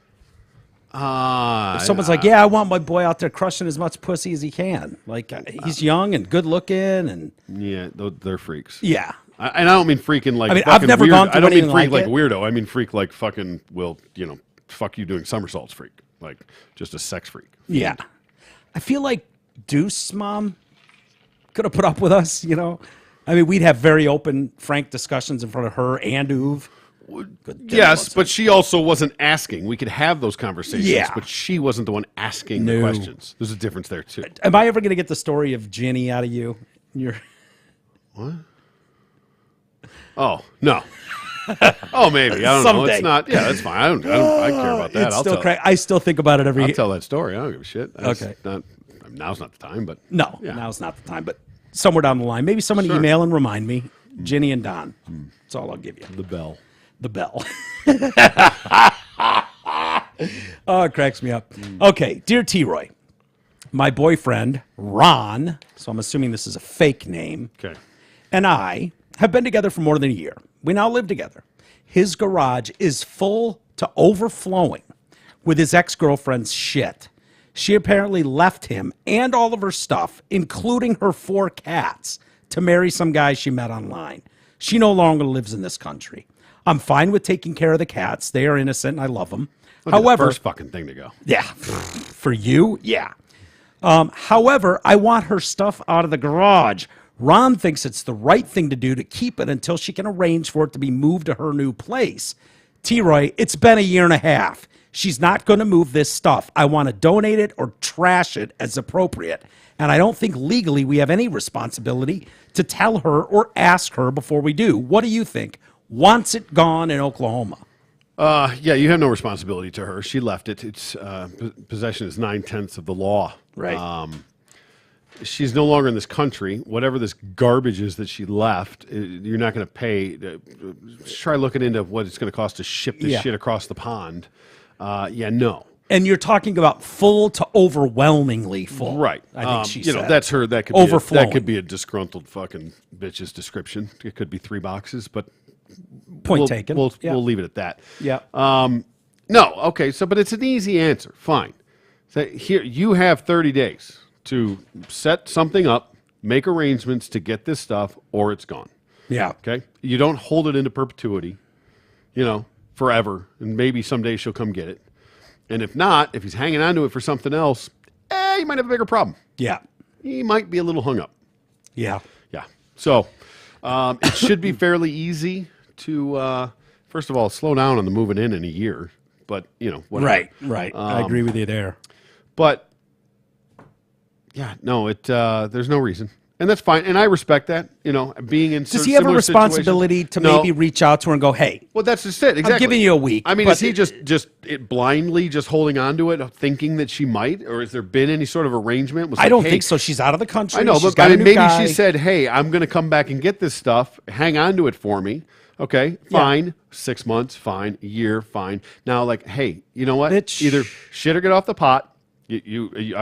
If Someone's like, yeah, I want my boy out there crushing as much pussy as he can. Like, he's young and good looking, and yeah, they're freaks. yeah. And I don't mean freaking like. I mean, fucking I've never weird. gone through I don't mean anything freak like like it. weirdo. I mean freak like fucking fuck you doing somersaults freak. Like just a sex freak. Yeah. I feel like Deuce mom could have put up with us, I mean, we'd have very open, frank discussions in front of her and Uve. Yes, but she also wasn't asking. We could have those conversations, Yeah. but she wasn't the one asking the No. questions. There's a difference there too. Am I ever going to get the story of Ginny out of you? Oh no. Oh, maybe I don't know. Someday. It's not. Yeah, that's fine. I don't care about that. It's still I still think about it every I'll tell that story. I don't give a shit. That's Okay. Now's not the time, but No, yeah. now's not the time, but somewhere down the line. Maybe someone Sure. email and remind me. Ginny and Don. That's all I'll give you. The bell. The bell. Oh, it cracks me up. Okay, dear T-Roy, my boyfriend, Ron, so I'm assuming this is a fake name, Okay. and I have been together for more than a year. We now live together. His garage is full to overflowing with his ex-girlfriend's shit. She apparently left him and all of her stuff, including her 4 cats, to marry some guy she met online. She no longer lives in this country. I'm fine with taking care of the cats. They are innocent and I love them. However, first fucking thing to go. yeah, for you, yeah. However, I want her stuff out of the garage. Ron thinks it's the right thing to do to keep it until she can arrange for it to be moved to her new place. T-Roy, it's been a year and a half. She's not going to move this stuff. I want to donate it or trash it as appropriate. And I don't think legally we have any responsibility to tell her or ask her before we do. What do you think? Wants it gone in Oklahoma. Yeah, you have no responsibility to her. She left it. It's possession is 9/10 of the law. Right. She's no longer in this country. Whatever this garbage is that she left, you're not going to pay. Try looking into what it's going to cost to ship this Yeah. shit across the pond. No. And you're talking about full to overwhelmingly full. Right. I think she said. That's her. That could Overflowing. that could be a disgruntled fucking bitch's description. It could be 3 boxes, but Point we'll, taken. We'll Yeah. leave it at that. Yeah. No. Okay. So, but it's an easy answer. Fine. So here you have 30 days to set something up, make arrangements to get this stuff, or it's gone. Yeah. Okay. You don't hold it into perpetuity, forever, and maybe someday she'll come get it. And if not, if he's hanging on to it for something else, you might have a bigger problem. Yeah. He might be a little hung up. Yeah. Yeah. So it should be fairly easy to, first of all, slow down on the moving in a year. But, whatever. Right. I agree with you there. But, yeah, no, there's no reason. And that's fine. And I respect that, being in Does he have a similar responsibility situations. to No. maybe reach out to her and go, hey, Well, that's just it. Exactly. I'm giving you a week. I mean, but is he just blindly just holding on to it, thinking that she might? Or has there been any sort of arrangement? Was I like, don't hey, think so. She's out of the country. I know, She's but got a new maybe guy. she said, hey, I'm going to come back and get this stuff. Hang on to it for me. Okay, fine. 6 months, fine. A year, fine. Now, like, hey, you know what? Bitch. Either shit or get off the pot. I'm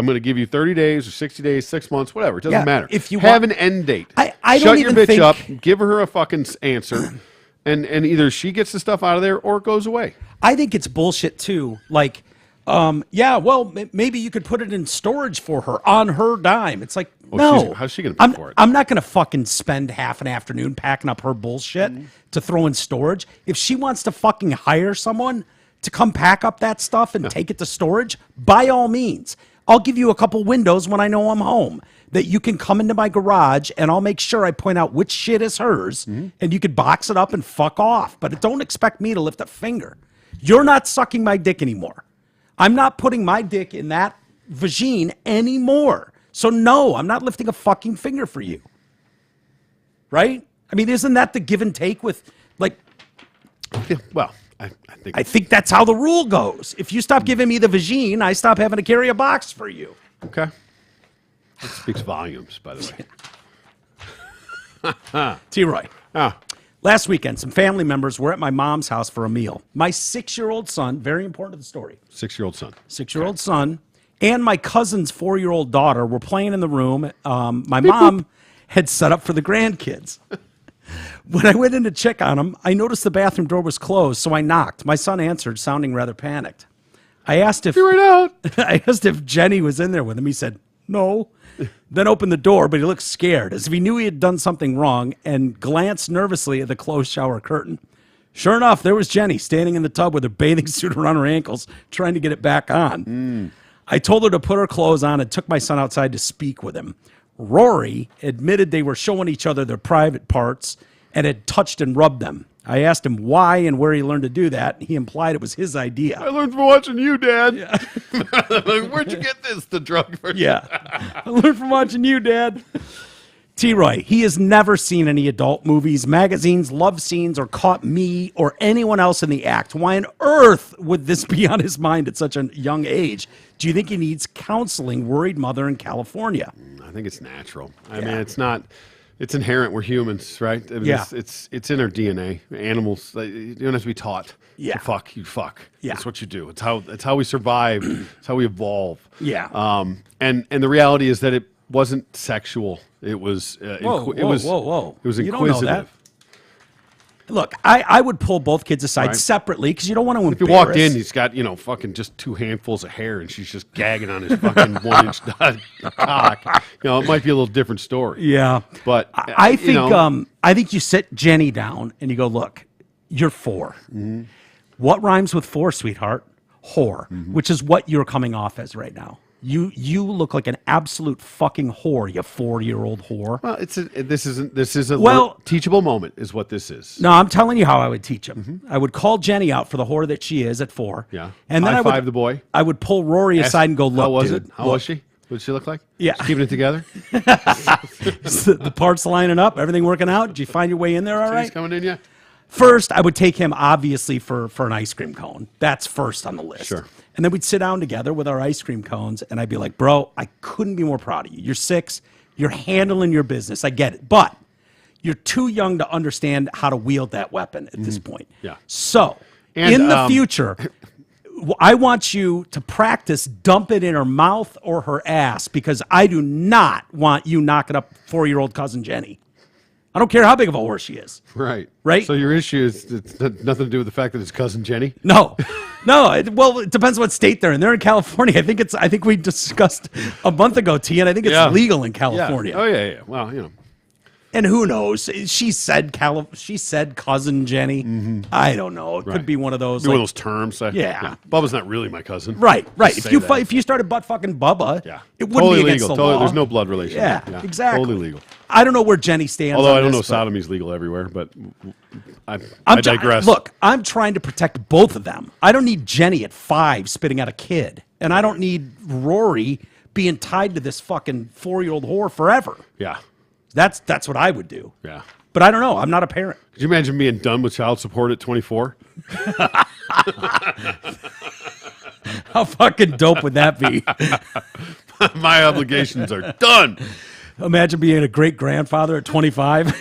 going to give you 30 days or 60 days, 6 months, whatever. It doesn't matter. If you have want- an end date. I Shut don't your even bitch think- up. Give her a fucking answer, and either she gets the stuff out of there or it goes away. I think it's bullshit too. Like, maybe you could put it in storage for her on her dime. It's like, no. How's she going to pay for it? I'm not going to fucking spend half an afternoon packing up her bullshit to throw in storage. If she wants to fucking hire someone to come pack up that stuff and take it to storage, by all means. I'll give you a couple windows when I know I'm home that you can come into my garage and I'll make sure I point out which shit is hers and you could box it up and fuck off. But don't expect me to lift a finger. You're not sucking my dick anymore. I'm not putting my dick in that vagine anymore. So no, I'm not lifting a fucking finger for you. Right? I mean, isn't that the give and take with like... Yeah, well, I think that's how the rule goes. If you stop giving me the vagine, I stop having to carry a box for you. Okay. That speaks volumes, by the way. T-Roy. Ah, Last weekend, some family members were at my mom's house for a meal. My 6-year-old son, very important to the story, 6-year-old son. 6-year-old son, and my cousin's 4-year-old daughter were playing in the room. My mom had set up for the grandkids. When I went in to check on him, I noticed the bathroom door was closed, so I knocked. My son answered, sounding rather panicked. I asked if I asked if Jenny was in there with him. He said, no. Then opened the door, but he looked scared, as if he knew he had done something wrong, and glanced nervously at the closed shower curtain. Sure enough, there was Jenny standing in the tub with her bathing suit around her ankles, trying to get it back on. I told her to put her clothes on and took my son outside to speak with him. Rory admitted they were showing each other their private parts and had touched and rubbed them. I asked him why and where he learned to do that. He implied it was his idea. I learned from watching you, Dad. Yeah. Where'd you get this? The drug version? Yeah. I learned from watching you, Dad. T-Roy, he has never seen any adult movies, magazines, love scenes, or caught me or anyone else in the act. Why on earth would this be on his mind at such a young age? Do you think he needs counseling? Worried mother in California. I think it's natural. I mean, it's not. It's inherent. We're humans, right? I mean, it's in our DNA. Animals, you don't have to be taught. Yeah. To fuck, you fuck. Yeah. That's what you do. It's how we survive. It's how we evolve. Yeah. And the reality is that it wasn't sexual. It was. It was. Whoa. It was You inquisitive. don't know that. Look, I would pull both kids aside Right. separately because you don't want to embarrass. If you walked in, he's got, fucking just 2 handfuls of hair and she's just gagging on his fucking 1-inch cock. It might be a little different story. Yeah. But I think you sit Jenny down and you go, look, you're 4. Mm-hmm. What rhymes with 4, sweetheart? Whore, which is what you're coming off as right now. You look like an absolute fucking whore, you 4-year-old whore. Well, this is a Well- teachable moment is what this is. No, I'm telling you how I would teach him. I would call Jenny out for the whore that she is at 4. Yeah. And then High I would five the boy. I would pull Rory aside and go, look, how was dude, it? How was she? What did she look like? Yeah. She's keeping it together? the parts lining up, everything working out. Did you find your way in there all She's right? coming in yet? First, I would take him obviously for an ice cream cone. That's first on the list. Sure. And then we'd sit down together with our ice cream cones, and I'd be like, bro, I couldn't be more proud of you. You're 6. You're handling your business. I get it. But you're too young to understand how to wield that weapon at this point. Yeah. So, And, in the future, I want you to practice dump it in her mouth or her ass because I do not want you knocking up 4-year-old cousin Jenny. I don't care how big of a whore she is. Right. Right? So your issue is it's nothing to do with the fact that it's cousin Jenny? No. It depends what state they're in. They're in California. I think we discussed a month ago, T, and I think it's legal in California. Yeah. Oh, yeah. Well, And who knows? She said cousin Jenny. I don't know. It could be one of those. one of those terms. Yeah. Bubba's not really my cousin. Right. Just If say you that. if you started butt fucking Bubba, Yeah. it wouldn't totally be against legal. the law. There's no blood relation. Yeah, exactly. Totally legal. I don't know where Jenny stands. Although on I don't this, know but sodomy's legal everywhere, but I I'm digress. Look, I'm trying to protect both of them. I don't need Jenny at 5 spitting out a kid, and I don't need Rory being tied to this fucking 4-year-old whore forever. Yeah. That's what I would do. Yeah. But I don't know. I'm not a parent. Could you imagine being done with child support at 24? How fucking dope would that be? My obligations are done. Imagine being a great grandfather at 25.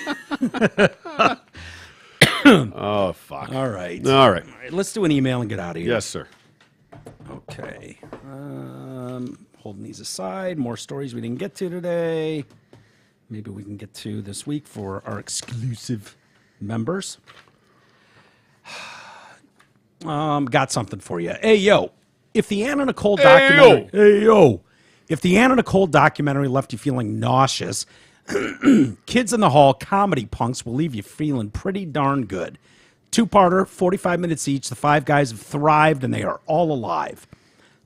Oh, fuck. All right. All right. Let's do an email and get out of here. Yes, sir. Okay. Holding these aside. More stories we didn't get to today. Maybe we can get to this week for our exclusive members. Got something for you. Hey, yo. If the Anna Nicole documentary... Hey, yo. If the Anna Nicole documentary left you feeling nauseous, Kids in the Hall comedy punks will leave you feeling pretty darn good. Two-parter, 45 minutes each. The five guys have thrived, and they are all alive.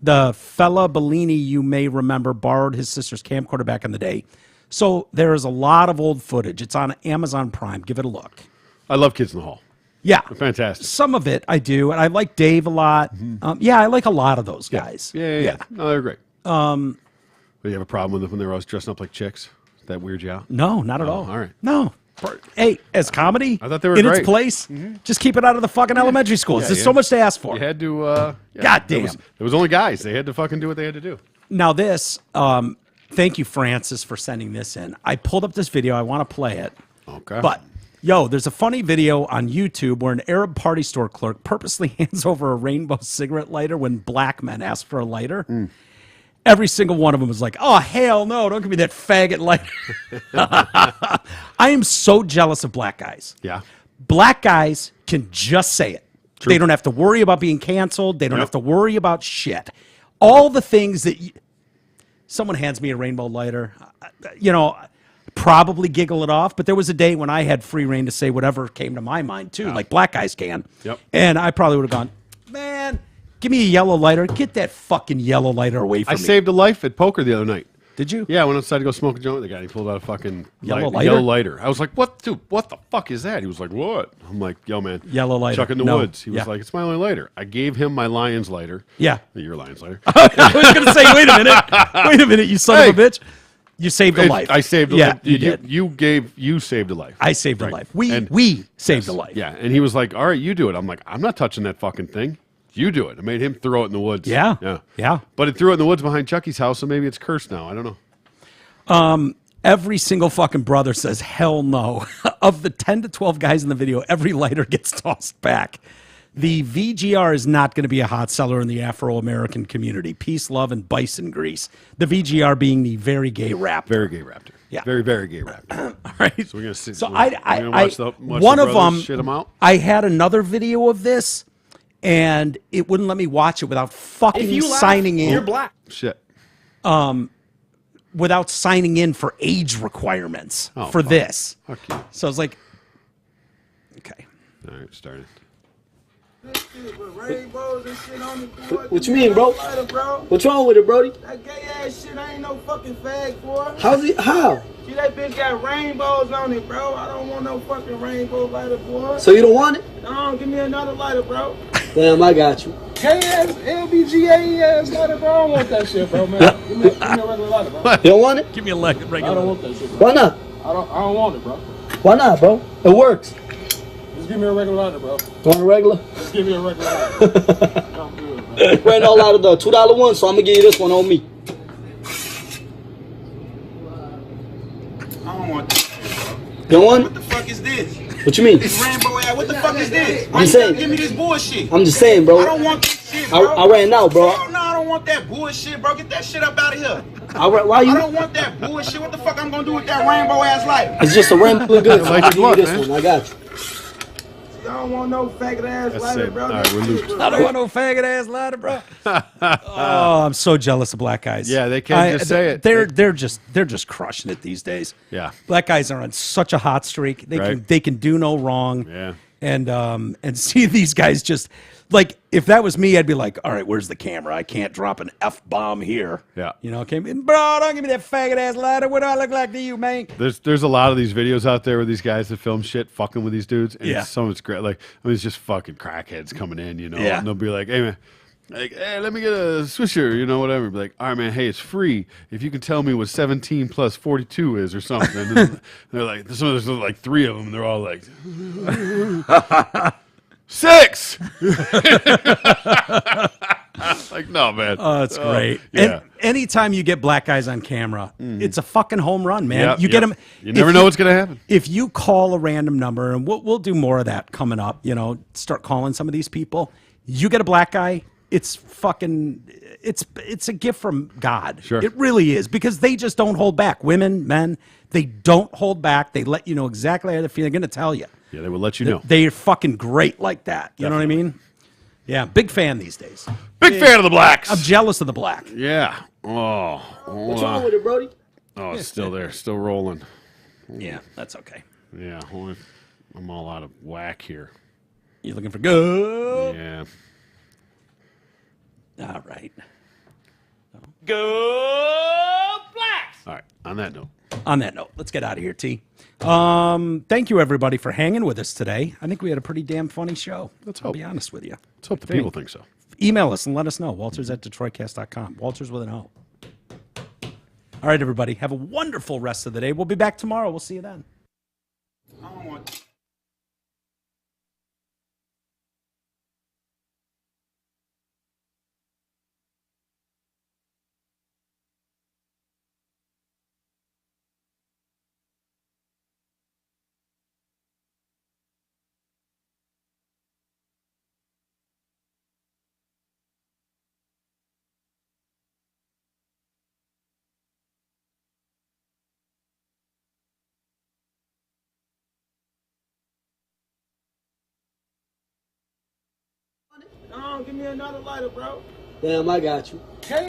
The fella Bellini, you may remember, borrowed his sister's camcorder back in the day. So there is a lot of old footage. It's on Amazon Prime. Give it a look. I love Kids in the Hall. Yeah. They're fantastic. Some of it I do, and I like Dave a lot. Yeah, I like a lot of those guys. Yeah. No, they're great. But you have a problem with them when they were always dressing up like chicks? That weird you out? No, not at all. All right. No. Hey, as comedy, I thought they were in great. its place, just keep it out of the fucking elementary schools. Yeah, There's yeah. so much to ask for. You had to. Goddamn. It was only guys. They had to fucking do what they had to do. Now this, thank you, Francis, for sending this in. I pulled up this video. I want to play it. Okay. But, yo, there's a funny video on YouTube where an Arab party store clerk purposely hands over a rainbow cigarette lighter when black men ask for a lighter. Every single one of them was like, oh, hell no, don't give me that faggot lighter. I am so jealous of black guys. Yeah. Black guys can just say it. True. They don't have to worry about being canceled. They don't Yep. have to worry about shit. All the things that someone hands me a rainbow lighter, probably giggle it off. But there was a day when I had free reign to say whatever came to my mind too, like black guys can. Yep. And I probably would have gone, man, give me a yellow lighter. Get that fucking yellow lighter away from I me. saved a life at poker the other night. Did you? Yeah, I went outside to go smoke a joint with the guy. He pulled out a fucking Yellow yellow lighter? lighter. I was like, "What, dude? What the fuck is that?" He was like, "What?" I'm like, "Yo, man, Yellow lighter. Chuck in the No. woods." He was Yeah. like, "It's my only lighter." I gave him my lion's lighter. Yeah. Your lion's lighter. I was going to say, wait a minute, you son of a bitch. You saved a life. I saved a yeah, life. you did. You saved a life. I saved a Right. life. We And- saved a life. Yeah, and he was like, "All right, you do it." I'm like, "I'm not touching that fucking thing. You do it." I made him throw it in the woods. Yeah. Yeah. Yeah. But it threw it in the woods behind Chucky's house, so maybe it's cursed now. I don't know. Every single fucking brother says, hell no. Of the 10 to 12 guys in the video, every lighter gets tossed back. The VGR is not going to be a hot seller in the Afro-American community. Peace, love, and bison grease. The VGR being the very gay rapper. Very gay raptor. Yeah. Very, very gay raptor. All right. So we're gonna see. So we're gonna watch watch one the of brothers them, shit 'em out. I had another video of this, and it wouldn't let me watch it without fucking signing in. You're black. Shit. Without signing in for age requirements Oh, for fuck. this. Fuck you. So I was like, okay. All right, started. What you mean, bro? What's wrong with it, Brody? That gay ass shit ain't no fucking fag for. How's it? How? See, that bitch got rainbows on it, bro. I don't want no fucking rainbow lighter, boy. So you don't want it? No, give me another lighter, bro. Damn, I got you. Gay ass, LBGA ass lighter, bro. I don't want that shit, bro, man. Give me a regular lighter, bro. You don't want it? Give me a regular. I don't want that shit, bro. Why not? I don't want it, bro. Why not, bro? It works. Just give me a regular lighter, bro. Want a regular? Just give me a regular lighter. I'm good, bro. Ran all out of the $2 one, so I'm gonna give you this one on me. I don't want this shit, bro. You don't want What it? the fuck is this? What you mean? This rainbow ass, what the fuck is this? I'm saying- Give me this bullshit. I'm just saying, bro. I don't want this shit, bro. I ran out, bro. Hell no, I don't want that bullshit, bro. Get that shit up out of here. Why you? I don't want that bullshit. What the fuck I'm gonna do with that rainbow ass light? It's just a rainbow good. So Like I'll good give you luck, this man. one. I got you. I don't want no faggot ass That's lighter, it. bro. All right, we're looped. I don't want no faggot ass lighter, bro. Oh, I'm so jealous of black guys. Yeah, they can't just say it. They're just crushing it these days. Yeah. Black guys are on such a hot streak. Right. They can do no wrong. Yeah. And see these guys just like, if that was me, I'd be like, all right, where's the camera? I can't drop an F-bomb here. Yeah. You know, okay, bro, don't give me that faggot ass lighter. What do I look like to you, man? There's a lot of these videos out there with these guys that film shit fucking with these dudes. And Yeah. some of it's great. Like, I mean, it's just fucking crackheads coming in, you know. Yeah. And they'll be like, hey, man, Like, hey, let me get a Swisher, whatever. Be like, all right, man, hey, it's free if you can tell me what 17 plus 42 is or something. And they're like, so there's like 3 of them. They're all like, 6. Like, no, man. Oh, that's great. Yeah. And anytime you get black guys on camera, it's a fucking home run, man. Yep, you get them. You never know what's going to happen. If you call a random number, and we'll do more of that coming up, start calling some of these people. You get a black guy, it's fucking, it's a gift from God. Sure. It really is, because they just don't hold back. Women, men, they don't hold back. They let you know exactly how they feel. They're going to tell you. Yeah, they will let you know. They're fucking great like that. You know what I mean? Yeah, big fan these days. Big fan of the blacks. I'm jealous of the black. Yeah. Oh. What's wrong with it, Brody? Oh, it's still there. Still rolling. Yeah, that's okay. Yeah. Well, I'm all out of whack here. You looking for good? Yeah. All right. Go Blacks! All right. On that note. On that note, let's get out of here, T. Thank you, everybody, for hanging with us today. I think we had a pretty damn funny show. Let's I'll hope. be honest with you. Let's hope the people think so. Email us and let us know. Walters@DetroitCast.com. Walters with an O. All right, everybody. Have a wonderful rest of the day. We'll be back tomorrow. We'll see you then. I don't want. No, give me another lighter, bro. Damn, I got you.